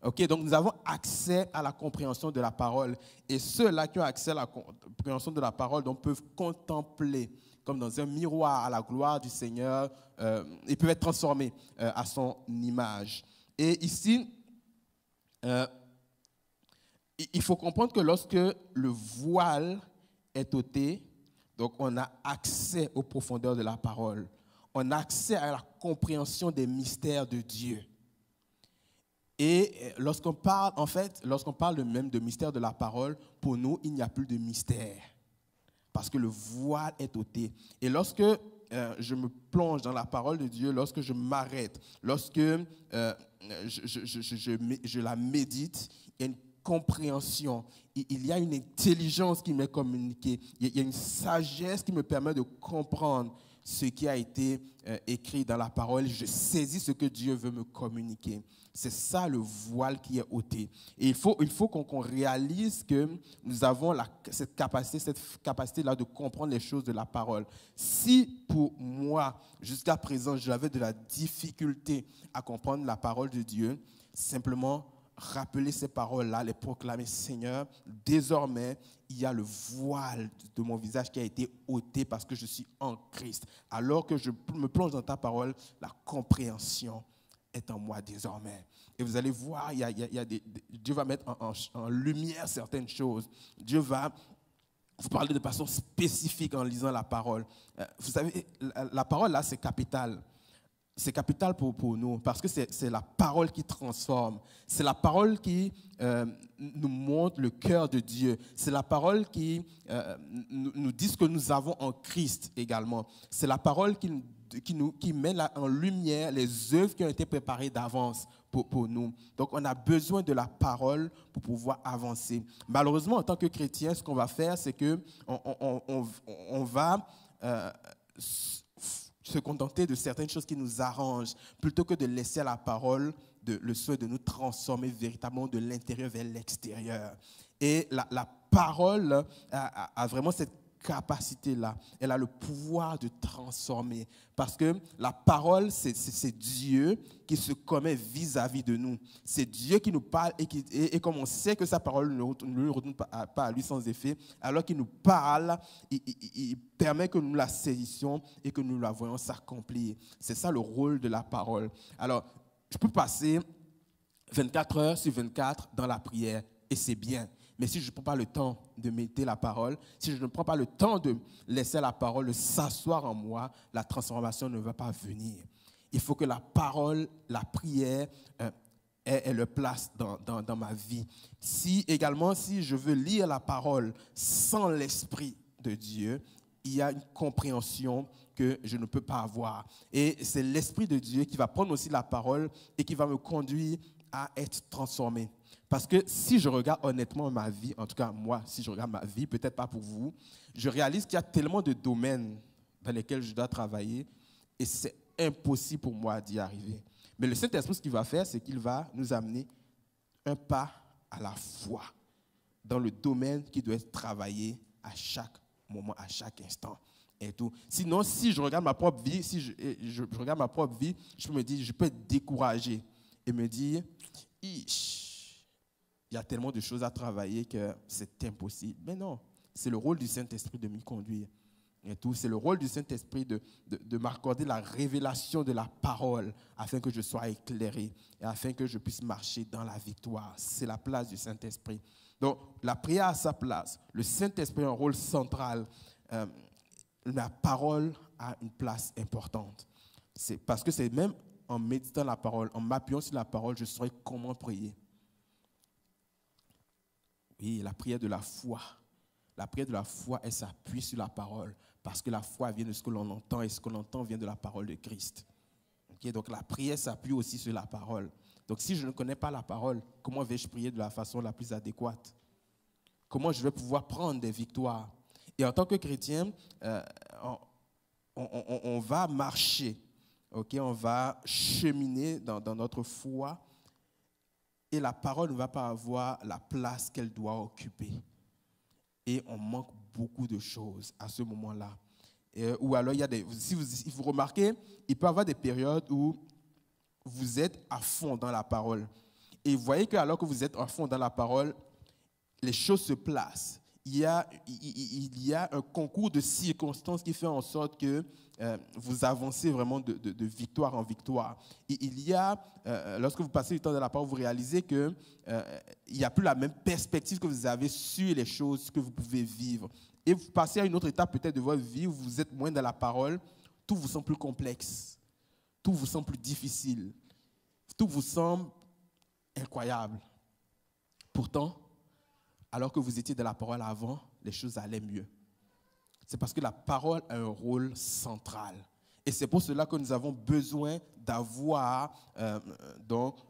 B: Okay? Donc, nous avons accès à la compréhension de la parole. Et ceux-là qui ont accès à la compréhension de la parole donc, peuvent contempler, comme dans un miroir, à la gloire du Seigneur. Ils peuvent être transformés à son image. Et ici, il faut comprendre que lorsque le voile est ôté, donc on a accès aux profondeurs de la parole. On a accès à la compréhension des mystères de Dieu. Et lorsqu'on parle, en fait, lorsqu'on parle même de mystère de la parole, pour nous, il n'y a plus de mystère. Parce que le voile est ôté. Et lorsque je me plonge dans la parole de Dieu, lorsque je m'arrête, lorsque je la médite, il y a une compréhension, il y a une intelligence qui m'est communiquée, il y a une sagesse qui me permet de comprendre ce qui a été écrit dans la parole. Je saisis ce que Dieu veut me communiquer. C'est ça le voile qui est ôté. Et il faut qu'on réalise que nous avons cette capacité-là de comprendre les choses de la parole. Si pour moi, jusqu'à présent, j'avais de la difficulté à comprendre la parole de Dieu, simplement rappeler ces paroles-là, les proclamer, Seigneur, désormais, il y a le voile de mon visage qui a été ôté parce que je suis en Christ. Alors que je me plonge dans ta parole, la compréhension est en moi désormais. Et vous allez voir, Dieu va mettre en lumière certaines choses. Dieu va vous parler de façon spécifique en lisant la parole. Vous savez, la parole là, c'est capital. C'est capital pour nous parce que c'est la parole qui transforme. C'est la parole qui nous montre le cœur de Dieu. C'est la parole qui nous dit ce que nous avons en Christ également. C'est la parole qui met en lumière les œuvres qui ont été préparées d'avance pour nous. Donc, on a besoin de la parole pour pouvoir avancer. Malheureusement, en tant que chrétien, ce qu'on va faire, c'est qu'on va se contenter de certaines choses qui nous arrangent, plutôt que de laisser à la parole le souhait de nous transformer véritablement de l'intérieur vers l'extérieur. Et la parole a vraiment cette capacité-là. Elle a le pouvoir de transformer. Parce que la parole, c'est Dieu qui se commet vis-à-vis de nous. C'est Dieu qui nous parle et comme on sait que sa parole ne retourne pas à lui sans effet, alors qu'il nous parle, il permet que nous la saisissions et que nous la voyons s'accomplir. C'est ça le rôle de la parole. Alors, je peux passer 24 heures sur 24 dans la prière et c'est bien. Mais si je ne prends pas le temps de méditer la parole, si je ne prends pas le temps de laisser la parole s'asseoir en moi, la transformation ne va pas venir. Il faut que la parole, la prière ait leur place dans ma vie. Si je veux lire la parole sans l'Esprit de Dieu, il y a une compréhension que je ne peux pas avoir. Et c'est l'Esprit de Dieu qui va prendre aussi la parole et qui va me conduire à être transformé. Parce que si je regarde honnêtement ma vie, en tout cas moi, si je regarde ma vie, peut-être pas pour vous, je réalise qu'il y a tellement de domaines dans lesquels je dois travailler et c'est impossible pour moi d'y arriver. Mais le Saint-Esprit, ce qu'il va faire, c'est qu'il va nous amener un pas à la fois dans le domaine qui doit être travaillé à chaque moment, à chaque instant. Et tout. Sinon, si je regarde ma propre vie, je regarde ma propre vie, je peux être découragé et me dire, il y a tellement de choses à travailler que c'est impossible. Mais non, c'est le rôle du Saint-Esprit de m'y conduire. Et tout, c'est le rôle du Saint-Esprit de m'accorder la révélation de la parole afin que je sois éclairé et afin que je puisse marcher dans la victoire. C'est la place du Saint-Esprit. Donc, la prière a sa place. Le Saint-Esprit a un rôle central. La parole a une place importante. C'est parce que c'est même en méditant la parole, en m'appuyant sur la parole, je saurai comment prier. Oui, la prière de la foi. La prière de la foi, elle s'appuie sur la parole. Parce que la foi vient de ce que l'on entend et ce que l'on entend vient de la parole de Christ. Okay? Donc la prière s'appuie aussi sur la parole. Donc si je ne connais pas la parole, comment vais-je prier de la façon la plus adéquate? Comment je vais pouvoir prendre des victoires? Et en tant que chrétien, on va marcher, okay? On va cheminer dans notre foi et la parole ne va pas avoir la place qu'elle doit occuper. Et on manque beaucoup de choses à ce moment-là. Ou alors, si vous remarquez, il peut y avoir des périodes où vous êtes à fond dans la parole. Et vous voyez qu'alors que vous êtes à fond dans la parole, les choses se placent. Il y a un concours de circonstances qui fait en sorte que vous avancez vraiment de victoire en victoire. Et lorsque vous passez du temps dans la parole, vous réalisez qu'il n'y a plus la même perspective que vous avez sur les choses que vous pouvez vivre. Et vous passez à une autre étape peut-être de votre vie où vous êtes moins dans la parole, tout vous semble plus complexe, tout vous semble plus difficile, tout vous semble incroyable. Pourtant, alors que vous étiez dans la parole avant, les choses allaient mieux. C'est parce que la parole a un rôle central. Et c'est pour cela que nous avons besoin d'avoir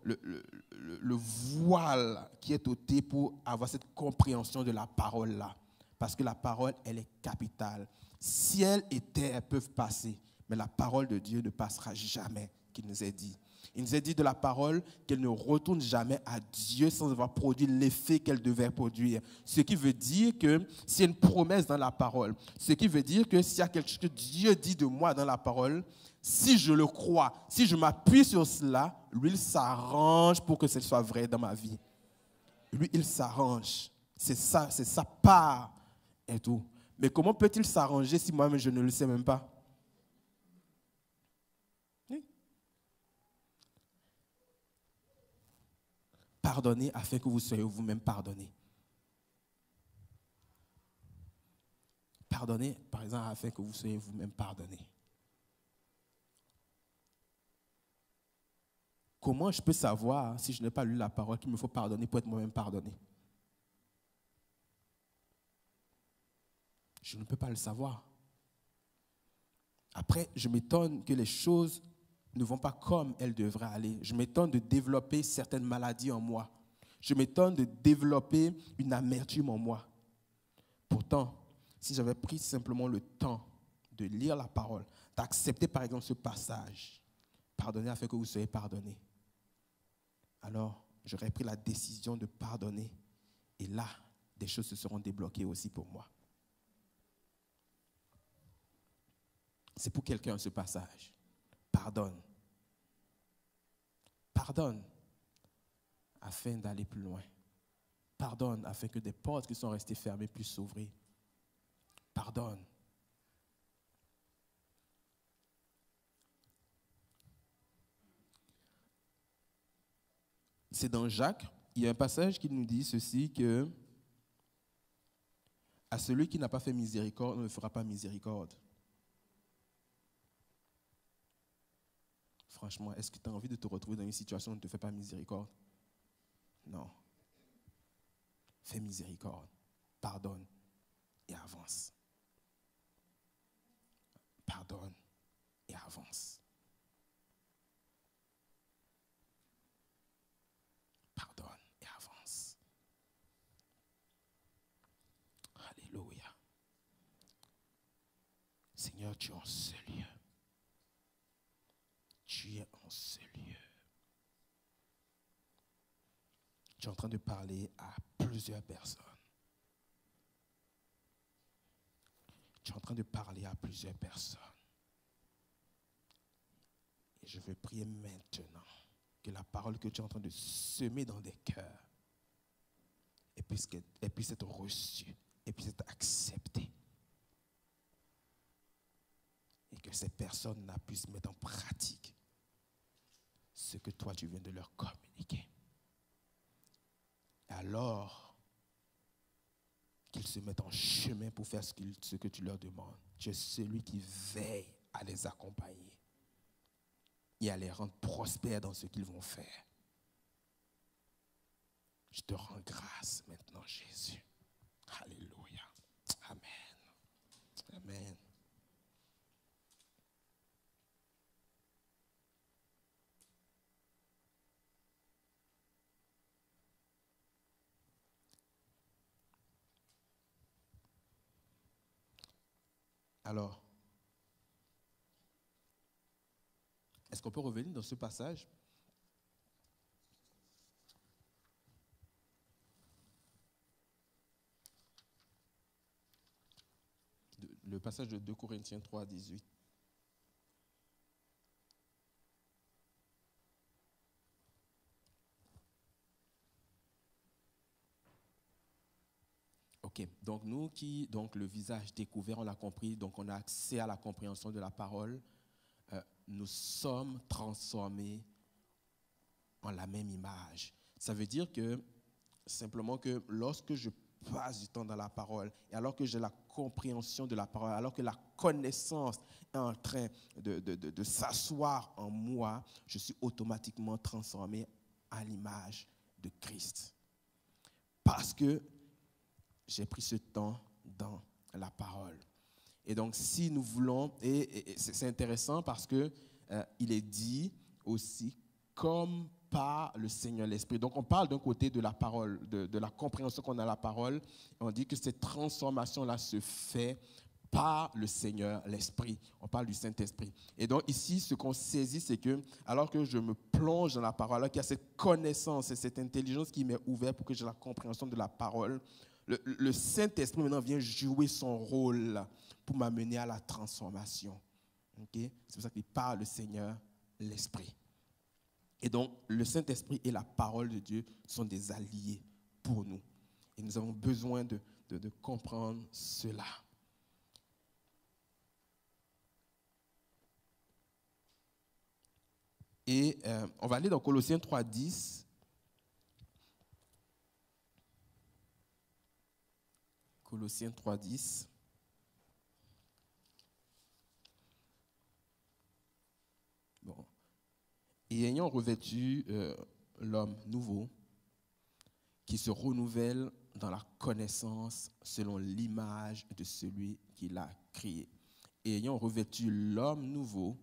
B: le voile qui est ôté pour avoir cette compréhension de la parole-là. Parce que la parole, elle est capitale. Ciel et terre peuvent passer, mais la parole de Dieu ne passera jamais, qu'il nous est dit. Il nous est dit de la parole qu'elle ne retourne jamais à Dieu sans avoir produit l'effet qu'elle devait produire. Ce qui veut dire que s'il y a une promesse dans la parole, ce qui veut dire que s'il y a quelque chose que Dieu dit de moi dans la parole, si je le crois, si je m'appuie sur cela, lui, il s'arrange pour que ce soit vrai dans ma vie. Lui, il s'arrange. C'est sa part et tout. Mais comment peut-il s'arranger si moi-même je ne le sais même pas? Pardonnez afin que vous soyez vous-même pardonnés. Pardonnez, par exemple, afin que vous soyez vous-même pardonnés. Comment je peux savoir, si je n'ai pas lu la parole, qu'il me faut pardonner pour être moi-même pardonné? Je ne peux pas le savoir. Après, je m'étonne que les choses ne vont pas comme elles devraient aller. Je m'étonne de développer certaines maladies en moi. Je m'étonne de développer une amertume en moi. Pourtant, si j'avais pris simplement le temps de lire la parole, d'accepter par exemple ce passage, pardonnez afin que vous soyez pardonnés, alors j'aurais pris la décision de pardonner. Et là, des choses se seront débloquées aussi pour moi. C'est pour quelqu'un ce passage. Pardonne. Pardonne afin d'aller plus loin. Pardonne afin que des portes qui sont restées fermées puissent s'ouvrir. Pardonne. C'est dans Jacques, il y a un passage qui nous dit ceci, que à celui qui n'a pas fait miséricorde, on ne fera pas miséricorde. Franchement, est-ce que tu as envie de te retrouver dans une situation où on ne te fait pas miséricorde? Non. Fais miséricorde, pardonne et avance. Pardonne et avance. Pardonne et avance. Alléluia. Seigneur, tu es en ce lieu. Tu es en ce lieu. Tu es en train de parler à plusieurs personnes. Tu es en train de parler à plusieurs personnes. Et je veux prier maintenant que la parole que tu es en train de semer dans des cœurs puisse être reçue et puisse être acceptée. Et que ces personnes-là puissent mettre en pratique ce que toi tu viens de leur communiquer. Alors qu'ils se mettent en chemin pour faire ce que tu leur demandes. Tu es celui qui veille à les accompagner et à les rendre prospères dans ce qu'ils vont faire. Je te rends grâce maintenant, Jésus. Alléluia. Amen. Amen. Alors, est-ce qu'on peut revenir dans ce passage? Le passage de 2 Corinthiens 3, 18. Ok, donc nous qui, donc le visage découvert, on l'a compris, donc on a accès à la compréhension de la parole, nous sommes transformés en la même image. Ça veut dire que, simplement que lorsque je passe du temps dans la parole, et alors que j'ai la compréhension de la parole, alors que la connaissance est en train de s'asseoir en moi, je suis automatiquement transformé à l'image de Christ. Parce que j'ai pris ce temps dans la parole. Et donc, si nous voulons, et c'est intéressant parce que il est dit aussi comme par le Seigneur l'Esprit. Donc, on parle d'un côté de la parole, de la compréhension qu'on a de la parole. On dit que cette transformation-là se fait par le Seigneur l'Esprit. On parle du Saint-Esprit. Et donc, ici, ce qu'on saisit, c'est que, alors que je me plonge dans la parole, alors qu'il y a cette connaissance et cette intelligence qui m'est ouverte pour que j'ai la compréhension de la parole, le Saint-Esprit maintenant vient jouer son rôle pour m'amener à la transformation. Okay? C'est pour ça qu'il parle le Seigneur l'Esprit. Et donc, le Saint-Esprit et la parole de Dieu sont des alliés pour nous. Et nous avons besoin de comprendre cela. Et on va aller dans Colossiens 3:10. Colossiens 3:10. Bon. Et ayant revêtu l'homme nouveau, qui se renouvelle dans la connaissance selon l'image de celui qui l'a créé. Et ayant revêtu l'homme nouveau,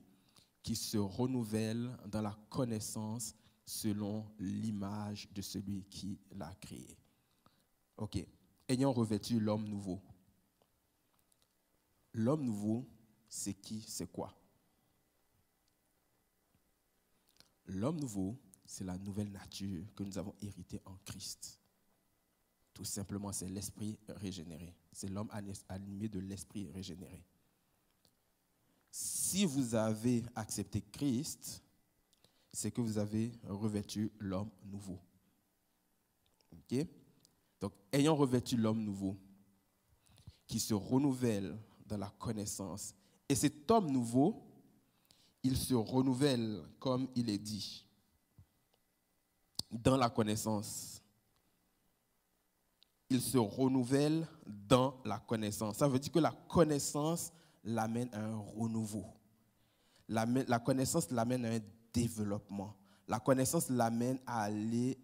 B: qui se renouvelle dans la connaissance selon l'image de celui qui l'a créé. Ok. Ayant revêtu l'homme nouveau. L'homme nouveau, c'est qui, c'est quoi? L'homme nouveau, c'est la nouvelle nature que nous avons héritée en Christ. Tout simplement, c'est l'esprit régénéré. C'est l'homme animé de l'esprit régénéré. Si vous avez accepté Christ, c'est que vous avez revêtu l'homme nouveau. Ok? Donc, ayant revêtu l'homme nouveau, qui se renouvelle dans la connaissance. Et cet homme nouveau, il se renouvelle, comme il est dit, dans la connaissance. Il se renouvelle dans la connaissance. Ça veut dire que la connaissance l'amène à un renouveau. La connaissance l'amène à un développement. La connaissance l'amène à aller,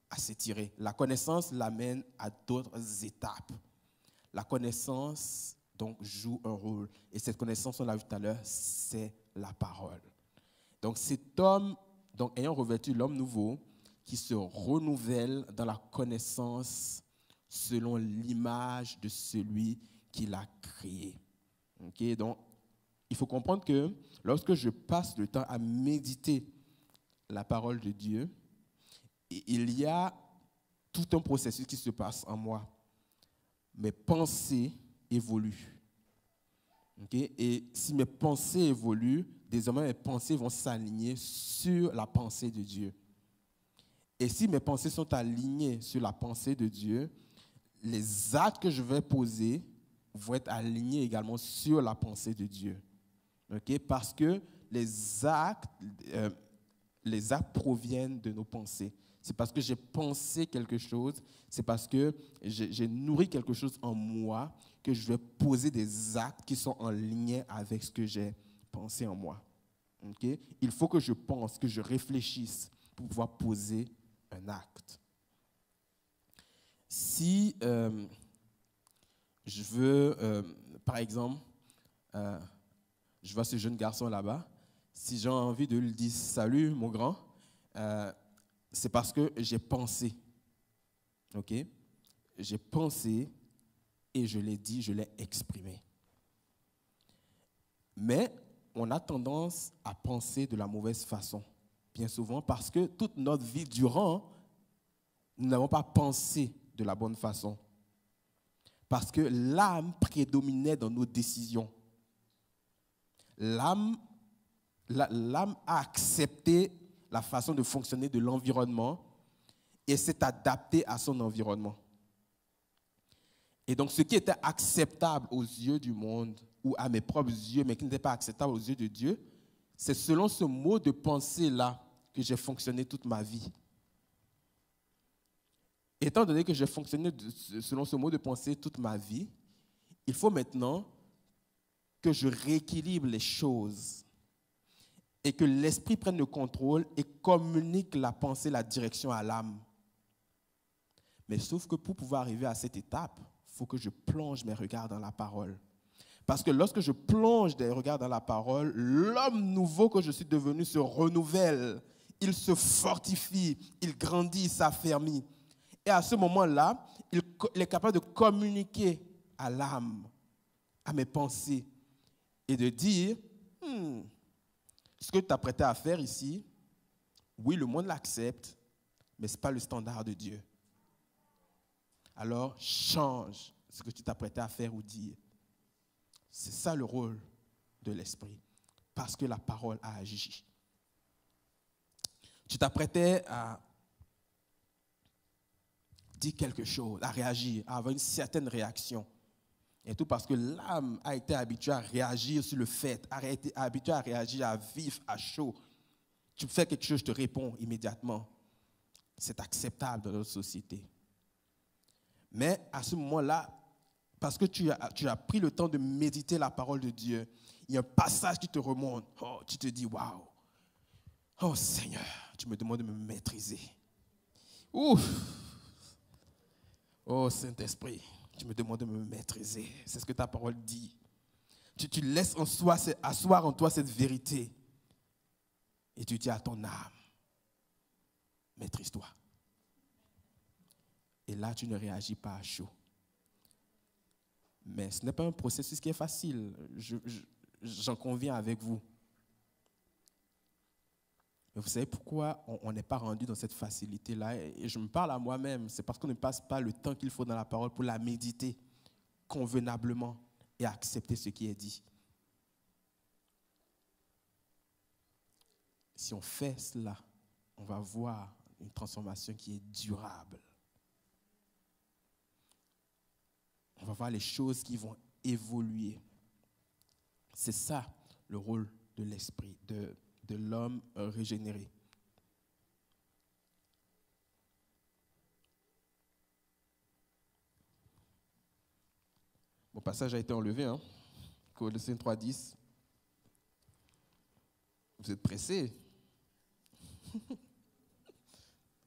B: à s'étirer. La connaissance l'amène à d'autres étapes. La connaissance, donc, joue un rôle. Et cette connaissance, on l'a vu tout à l'heure, c'est la parole. Donc, cet homme, donc, ayant revêtu l'homme nouveau, qui se renouvelle dans la connaissance selon l'image de celui qui l'a créé. Okay? Donc, il faut comprendre que lorsque je passe le temps à méditer la parole de Dieu, il y a tout un processus qui se passe en moi. Mes pensées évoluent. Okay? Et si mes pensées évoluent, désormais mes pensées vont s'aligner sur la pensée de Dieu. Et si mes pensées sont alignées sur la pensée de Dieu, les actes que je vais poser vont être alignés également sur la pensée de Dieu. Okay? Parce que les actes proviennent de nos pensées. C'est parce que j'ai pensé quelque chose, c'est parce que j'ai nourri quelque chose en moi que je vais poser des actes qui sont en lien avec ce que j'ai pensé en moi. Okay? Il faut que je pense, que je réfléchisse pour pouvoir poser un acte. Si je veux, par exemple, je vois ce jeune garçon là-bas, si j'ai envie de lui dire « Salut, mon grand », c'est parce que j'ai pensé, ok? J'ai pensé et je l'ai dit, je l'ai exprimé. Mais on a tendance à penser de la mauvaise façon, bien souvent, parce que toute notre vie durant, nous n'avons pas pensé de la bonne façon. Parce que l'âme prédominait dans nos décisions. L'âme a accepté la façon de fonctionner de l'environnement et s'est adapté à son environnement. Et donc, ce qui était acceptable aux yeux du monde ou à mes propres yeux, mais qui n'était pas acceptable aux yeux de Dieu, c'est selon ce mode de pensée-là que j'ai fonctionné toute ma vie. Étant donné que j'ai fonctionné selon ce mode de pensée toute ma vie, il faut maintenant que je rééquilibre les choses et que l'esprit prenne le contrôle et communique la pensée, la direction à l'âme. Mais sauf que pour pouvoir arriver à cette étape, il faut que je plonge mes regards dans la parole. Parce que lorsque je plonge des regards dans la parole, l'homme nouveau que je suis devenu se renouvelle, il se fortifie, il grandit, il s'affermit. Et à ce moment-là, il est capable de communiquer à l'âme, à mes pensées, et de dire, ce que tu t'apprêtais à faire ici, oui, le monde l'accepte, mais ce n'est pas le standard de Dieu. Alors, change ce que tu t'apprêtais à faire ou dire. C'est ça le rôle de l'esprit, parce que la parole a agi. Tu t'apprêtais à dire quelque chose, à réagir, à avoir une certaine réaction. Et tout parce que l'âme a été habituée à réagir sur le fait, a été habituée à réagir à vif, à chaud. Tu fais quelque chose, je te réponds immédiatement. C'est acceptable dans notre société. Mais à ce moment-là, parce que tu as pris le temps de méditer la parole de Dieu, il y a un passage qui te remonte. Oh, tu te dis, waouh, oh Seigneur, tu me demandes de me maîtriser. Ouf! Oh Saint-Esprit, tu me demandes de me maîtriser. C'est ce que ta parole dit. Tu laisses asseoir en toi cette vérité. Et tu dis à ton âme, maîtrise-toi. Et là, tu ne réagis pas à chaud. Mais ce n'est pas un processus qui est facile. J'en conviens avec vous. Mais vous savez pourquoi on n'est pas rendu dans cette facilité-là? Et je me parle à moi-même. C'est parce qu'on ne passe pas le temps qu'il faut dans la parole pour la méditer convenablement et accepter ce qui est dit. Si on fait cela, on va voir une transformation qui est durable. On va voir les choses qui vont évoluer. C'est ça le rôle de l'esprit, de l'homme régénéré. Mon passage a été enlevé, hein? Colossiens 3:10. Vous êtes pressés?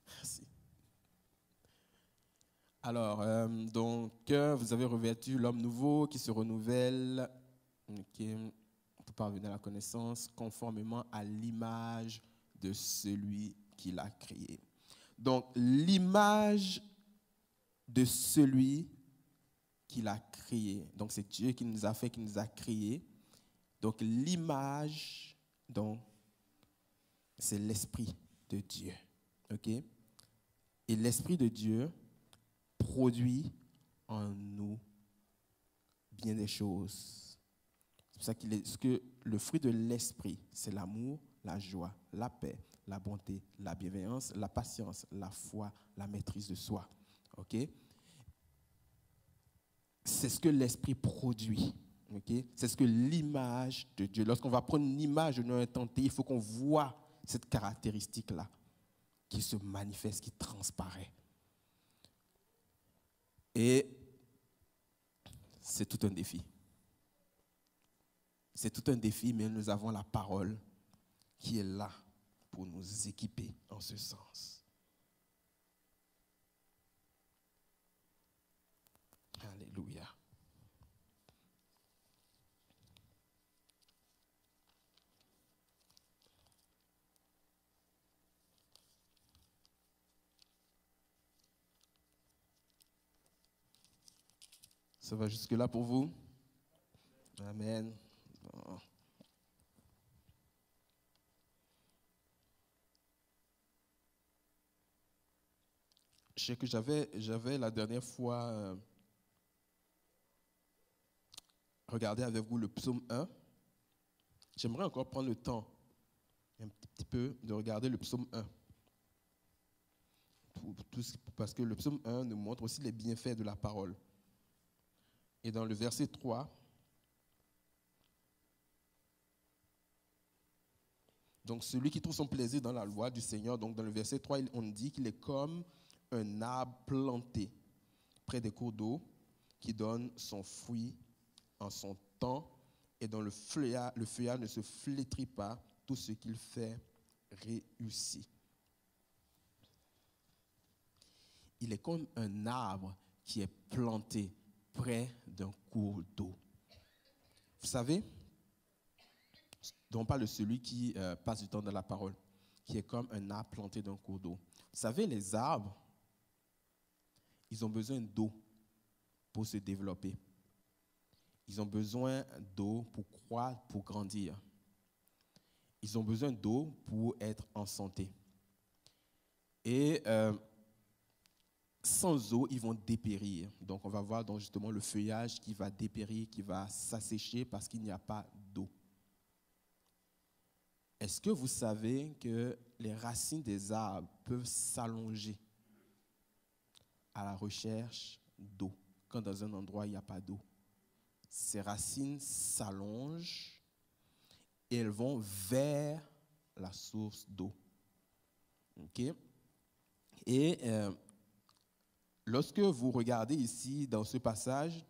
B: Merci. Alors, vous avez revêtu l'homme nouveau qui se renouvelle, pour parvenir à la connaissance, conformément à l'image de celui qui l'a créé. Donc, l'image de celui qui l'a créé. Donc, c'est Dieu qui nous a fait, qui nous a créés. Donc, l'image, c'est l'Esprit de Dieu. OK? Et l'Esprit de Dieu produit en nous bien des choses. C'est pour ça que le fruit de l'Esprit, c'est l'amour, la joie, la paix, la bonté, la bienveillance, la patience, la foi, la maîtrise de soi. OK? C'est ce que l'Esprit produit. Okay? C'est ce que l'image de Dieu. Lorsqu'on va prendre une image de notre intenté, il faut qu'on voit cette caractéristique-là qui se manifeste, qui transparaît. Et c'est tout un défi. C'est tout un défi, mais nous avons la parole qui est là pour nous équiper en ce sens. Alléluia. Ça va jusque-là pour vous? Amen. Bon. Je sais que j'avais la dernière fois regardé avec vous le psaume 1. J'aimerais encore prendre le temps un petit peu de regarder le psaume 1. Parce que le psaume 1 nous montre aussi les bienfaits de la parole. Et dans le verset 3, donc celui qui trouve son plaisir dans la loi du Seigneur, donc dans le verset 3, on dit qu'il est comme un arbre planté près des cours d'eau qui donne son fruit en son temps et dont le feuillage ne se flétrit pas, tout ce qu'il fait réussit. Il est comme un arbre qui est planté près d'un cours d'eau. Vous savez, on parle de celui qui passe du temps dans la parole, qui est comme un arbre planté d'un cours d'eau. Vous savez, les arbres, ils ont besoin d'eau pour se développer. Ils ont besoin d'eau pour croître, pour grandir. Ils ont besoin d'eau pour être en santé. Et sans eau, ils vont dépérir. Donc, on va voir donc justement le feuillage qui va dépérir, qui va s'assécher parce qu'il n'y a pas d'eau. Est-ce que vous savez que les racines des arbres peuvent s'allonger à la recherche d'eau quand dans un endroit il n'y a pas d'eau? Ces racines s'allongent et elles vont vers la source d'eau. Okay? Et lorsque vous regardez ici dans ce passage,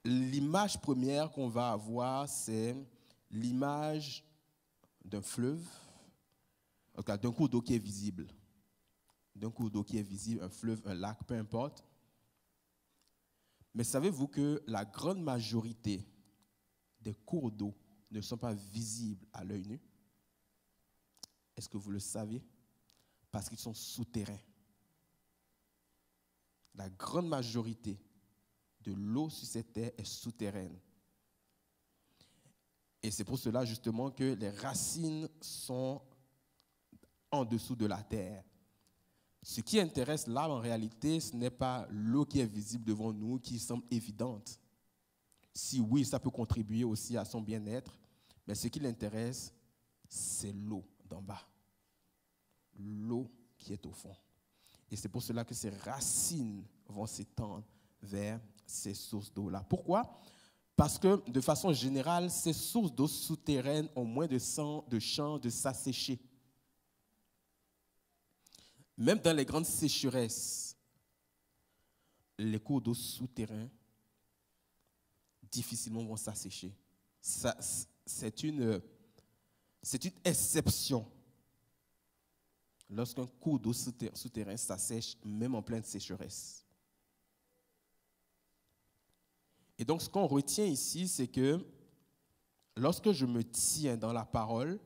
B: l'image première qu'on va avoir, c'est l'image d'un fleuve, d'un cours d'eau qui est visible. D'un cours d'eau qui est visible, un fleuve, un lac, peu importe. Mais savez-vous que la grande majorité des cours d'eau ne sont pas visibles à l'œil nu? Est-ce que vous le savez? Parce qu'ils sont souterrains. La grande majorité de l'eau sur cette terre est souterraine. Et c'est pour cela justement que les racines sont en dessous de la terre. Ce qui intéresse là, en réalité, ce n'est pas l'eau qui est visible devant nous, qui semble évidente. Si oui, ça peut contribuer aussi à son bien-être, mais ce qui l'intéresse, c'est l'eau d'en bas. L'eau qui est au fond. Et c'est pour cela que ces racines vont s'étendre vers ces sources d'eau-là. Pourquoi? Parce que, de façon générale, ces sources d'eau souterraines ont moins de chances de s'assécher. Même dans les grandes sécheresses, les cours d'eau souterrains difficilement vont s'assécher. C'est une exception lorsqu'un cours d'eau souterrain s'assèche, même en pleine sécheresse. Et donc, ce qu'on retient ici, c'est que lorsque je me tiens dans la parole,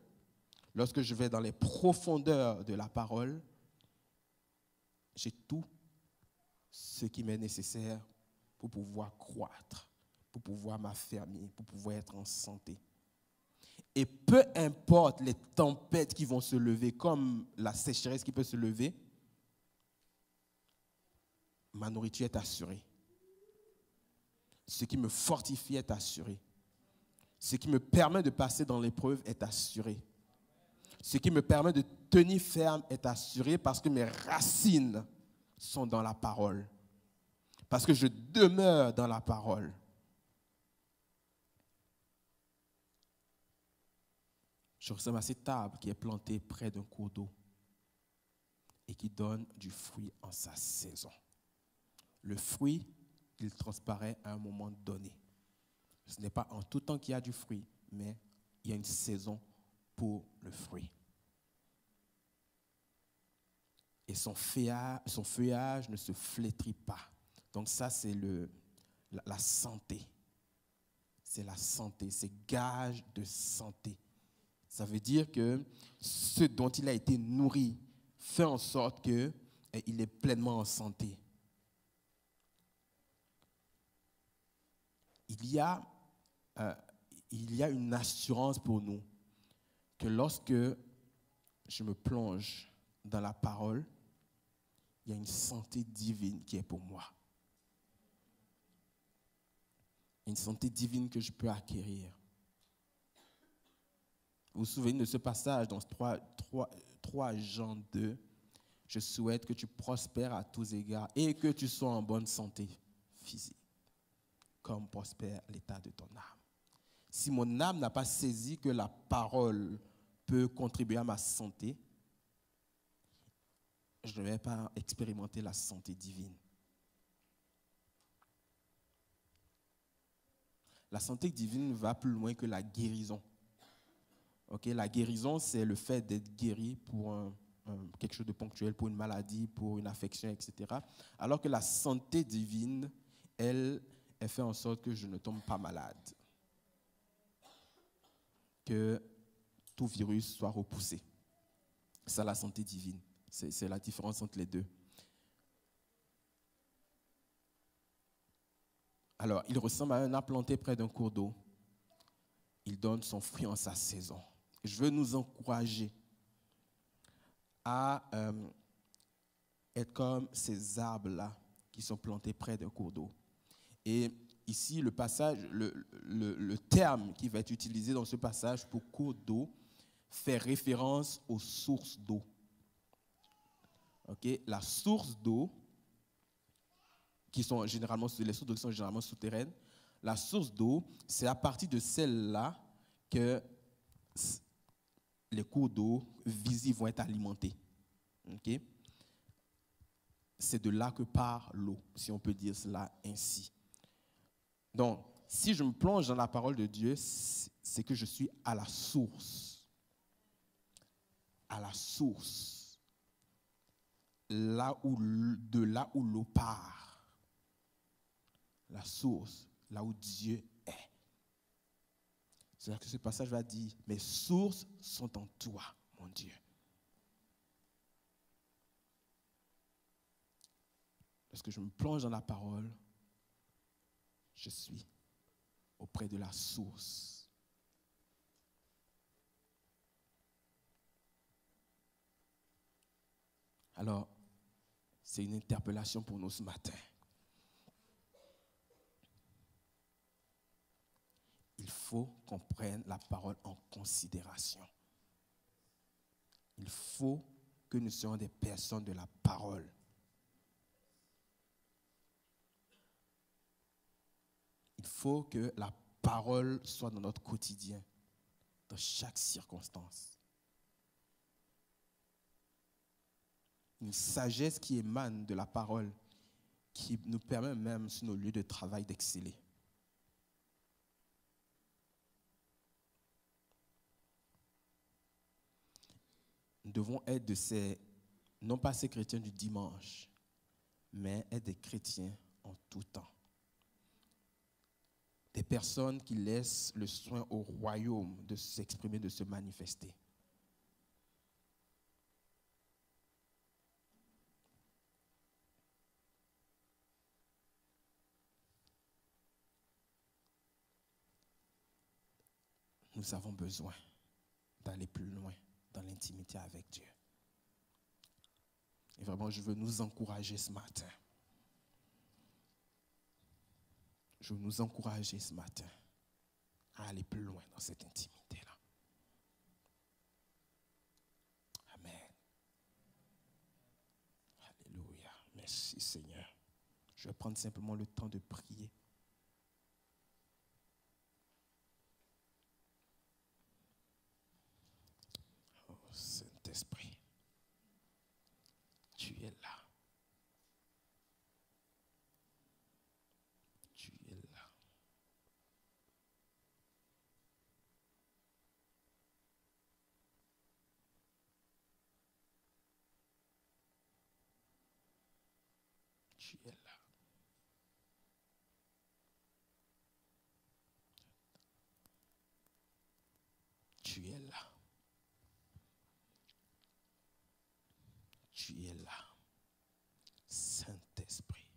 B: lorsque je vais dans les profondeurs de la parole, j'ai tout ce qui m'est nécessaire pour pouvoir croître, pour pouvoir m'affermir, pour pouvoir être en santé. Et peu importe les tempêtes qui vont se lever, comme la sécheresse qui peut se lever, ma nourriture est assurée. Ce qui me fortifie est assuré. Ce qui me permet de passer dans l'épreuve est assuré. Ce qui me permet de tenir ferme est assuré parce que mes racines sont dans la parole. Parce que je demeure dans la parole. Je ressemble à cet arbre qui est planté près d'un cours d'eau et qui donne du fruit en sa saison. Le fruit, il transparaît à un moment donné. Ce n'est pas en tout temps qu'il y a du fruit, mais il y a une saison pour le fruit. Et son feuillage ne se flétrit pas. Donc ça, c'est la santé. C'est la santé, c'est gage de santé. Ça veut dire que ce dont il a été nourri fait en sorte qu'il est pleinement en santé. il y a une assurance pour nous que lorsque je me plonge dans la parole, il y a une santé divine qui est pour moi. Une santé divine que je peux acquérir. Vous vous souvenez de ce passage dans 3 Jean 2? Je souhaite que tu prospères à tous égards et que tu sois en bonne santé physique, comme prospère l'état de ton âme. Si mon âme n'a pas saisi que la parole peut contribuer à ma santé, je ne vais pas expérimenter la santé divine. La santé divine va plus loin que la guérison. Okay? La guérison, c'est le fait d'être guéri pour quelque chose de ponctuel, pour une maladie, pour une affection, etc. Alors que la santé divine, elle fait en sorte que je ne tombe pas malade. Que tout virus soit repoussé. C'est la santé divine. C'est la différence entre les deux. Alors, il ressemble à un arbre planté près d'un cours d'eau. Il donne son fruit en sa saison. Je veux nous encourager à être comme ces arbres-là qui sont plantés près d'un cours d'eau. Et ici, le passage, le terme qui va être utilisé dans ce passage pour cours d'eau fait référence aux sources d'eau. Okay? La source d'eau, les sources d'eau qui sont généralement souterraines, la source d'eau, c'est à partir de celle-là que les cours d'eau visibles vont être alimentés. Okay? C'est de là que part l'eau, si on peut dire cela ainsi. Donc, si je me plonge dans la parole de Dieu, c'est que je suis à la source. À la source. De là où l'eau part. La source, là où Dieu est. C'est-à-dire que ce passage va dire, mes sources sont en toi, mon Dieu. Lorsque je me plonge dans la parole, je suis auprès de la source. Alors, c'est une interpellation pour nous ce matin. Il faut qu'on prenne la parole en considération. Il faut que nous soyons des personnes de la parole. Il faut que la parole soit dans notre quotidien, dans chaque circonstance. Une sagesse qui émane de la parole, qui nous permet même sur nos lieux de travail d'exceller. Nous devons être non pas ces chrétiens du dimanche, mais être des chrétiens en tout temps. Des personnes qui laissent le soin au royaume de s'exprimer, de se manifester. Nous avons besoin d'aller plus loin dans l'intimité avec Dieu. Et vraiment, je veux nous encourager ce matin. Je veux nous encourager ce matin à aller plus loin dans cette intimité-là. Amen. Alléluia. Merci Seigneur. Je vais prendre simplement le temps de prier. Oh Saint-Esprit, tu es là. Tu es là. Tu es là. Tu es là. Tu es là. Saint-Esprit.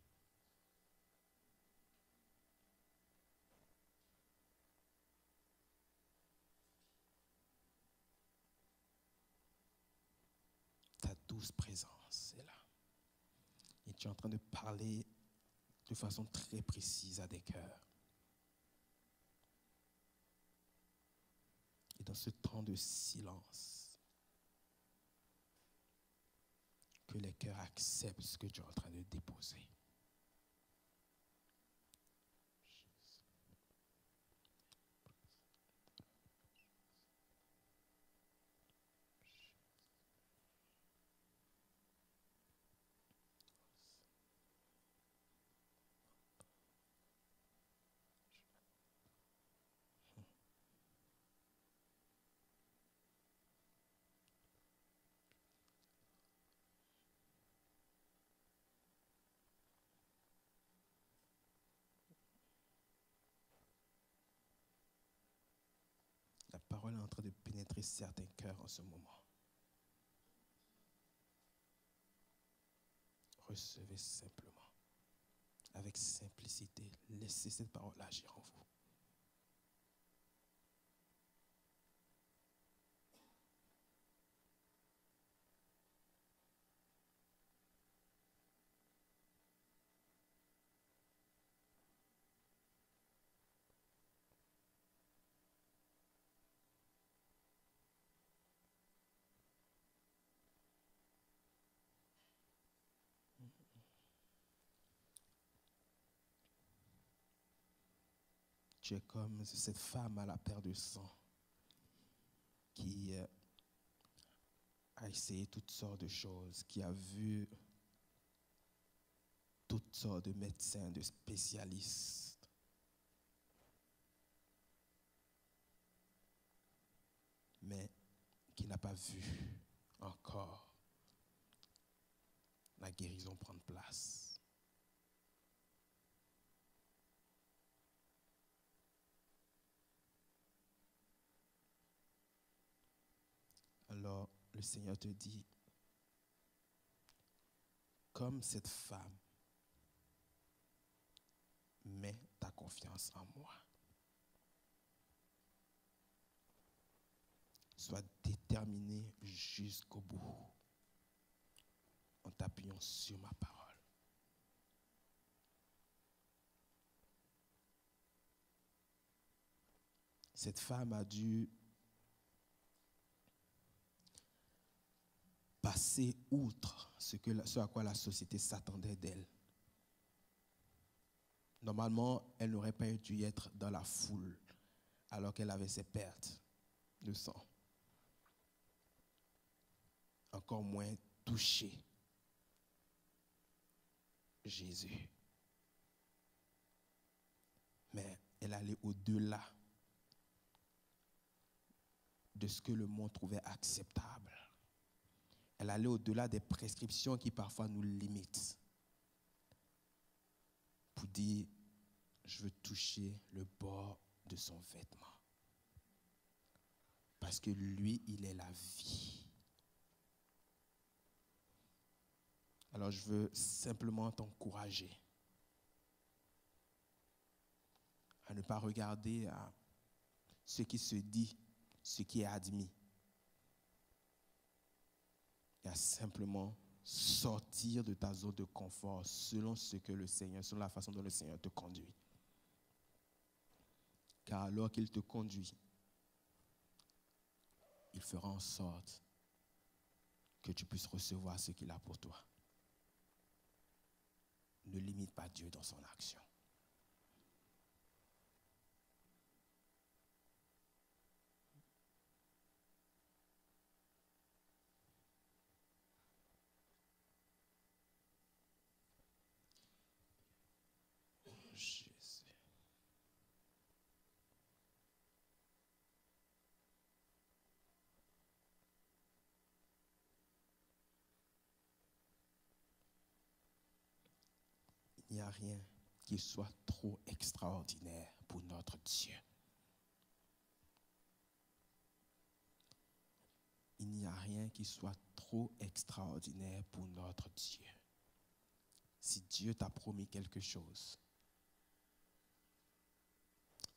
B: douce présence est là. Et tu es en train de parler de façon très précise à des cœurs. Et dans ce temps de silence, que les cœurs acceptent ce que tu es en train de déposer. La parole est en train de pénétrer certains cœurs en ce moment. Recevez simplement, avec simplicité. Laissez cette parole agir en vous. Tu es comme cette femme à la paire de sang qui a essayé toutes sortes de choses, qui a vu toutes sortes de médecins, de spécialistes. Mais qui n'a pas vu encore la guérison prendre place. Alors, le Seigneur te dit, comme cette femme, mets ta confiance en moi. Sois déterminé jusqu'au bout en t'appuyant sur ma parole. Cette femme a dû passer outre ce à quoi la société s'attendait d'elle. Normalement, elle n'aurait pas dû être dans la foule alors qu'elle avait ses pertes de sang. Encore moins toucher Jésus. Mais elle allait au-delà de ce que le monde trouvait acceptable. Elle allait au-delà des prescriptions qui parfois nous limitent. Pour dire, je veux toucher le bord de son vêtement. Parce que lui, il est la vie. Alors je veux simplement t'encourager à ne pas regarder à ce qui se dit, ce qui est admis. Et à simplement sortir de ta zone de confort selon ce que le Seigneur, selon la façon dont le Seigneur te conduit. Car alors qu'il te conduit, il fera en sorte que tu puisses recevoir ce qu'il a pour toi. Ne limite pas Dieu dans son action. Jésus. Il n'y a rien qui soit trop extraordinaire pour notre Dieu. Il n'y a rien qui soit trop extraordinaire pour notre Dieu. Si Dieu t'a promis quelque chose,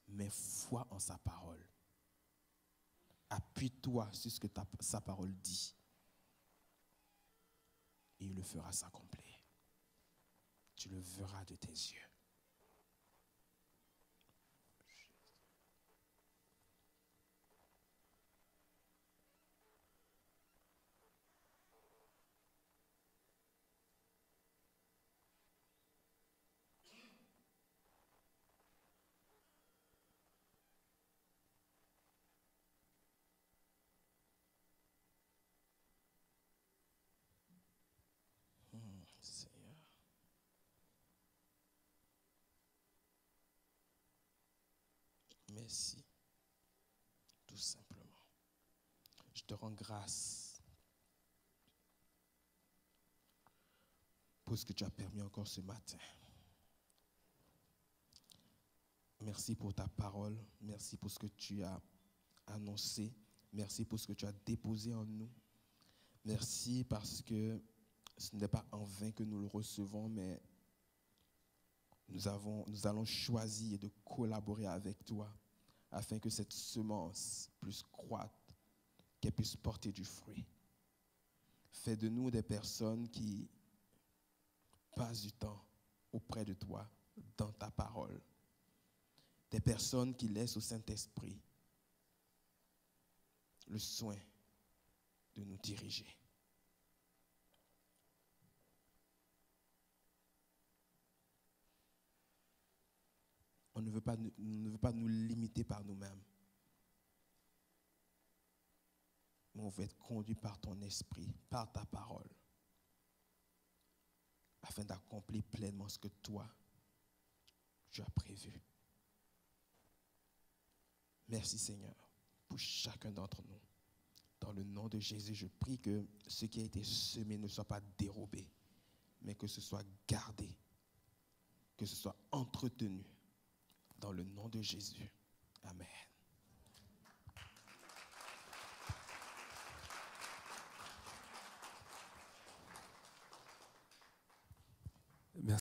B: mets foi en sa parole. Appuie-toi sur ce que sa parole dit. et il le fera s'accomplir. Tu le verras de tes yeux. Seigneur. Merci, tout simplement. Je te rends grâce pour ce que tu as permis encore ce matin. Merci pour ta parole. Merci pour ce que tu as annoncé. Merci pour ce que tu as déposé en nous. Merci parce que ce n'est pas en vain que nous le recevons, mais nous allons choisir de collaborer avec toi afin que cette semence puisse croître, qu'elle puisse porter du fruit. Fais de nous des personnes qui passent du temps auprès de toi, dans ta parole. Des personnes qui laissent au Saint-Esprit le soin de nous diriger. On ne veut pas nous limiter par nous-mêmes. Mais on veut être conduit par ton esprit, par ta parole, afin d'accomplir pleinement ce que toi, tu as prévu. Merci Seigneur pour chacun d'entre nous. Dans le nom de Jésus, je prie que ce qui a été semé ne soit pas dérobé, mais que ce soit gardé, que ce soit entretenu. Dans le nom de Jésus. Amen.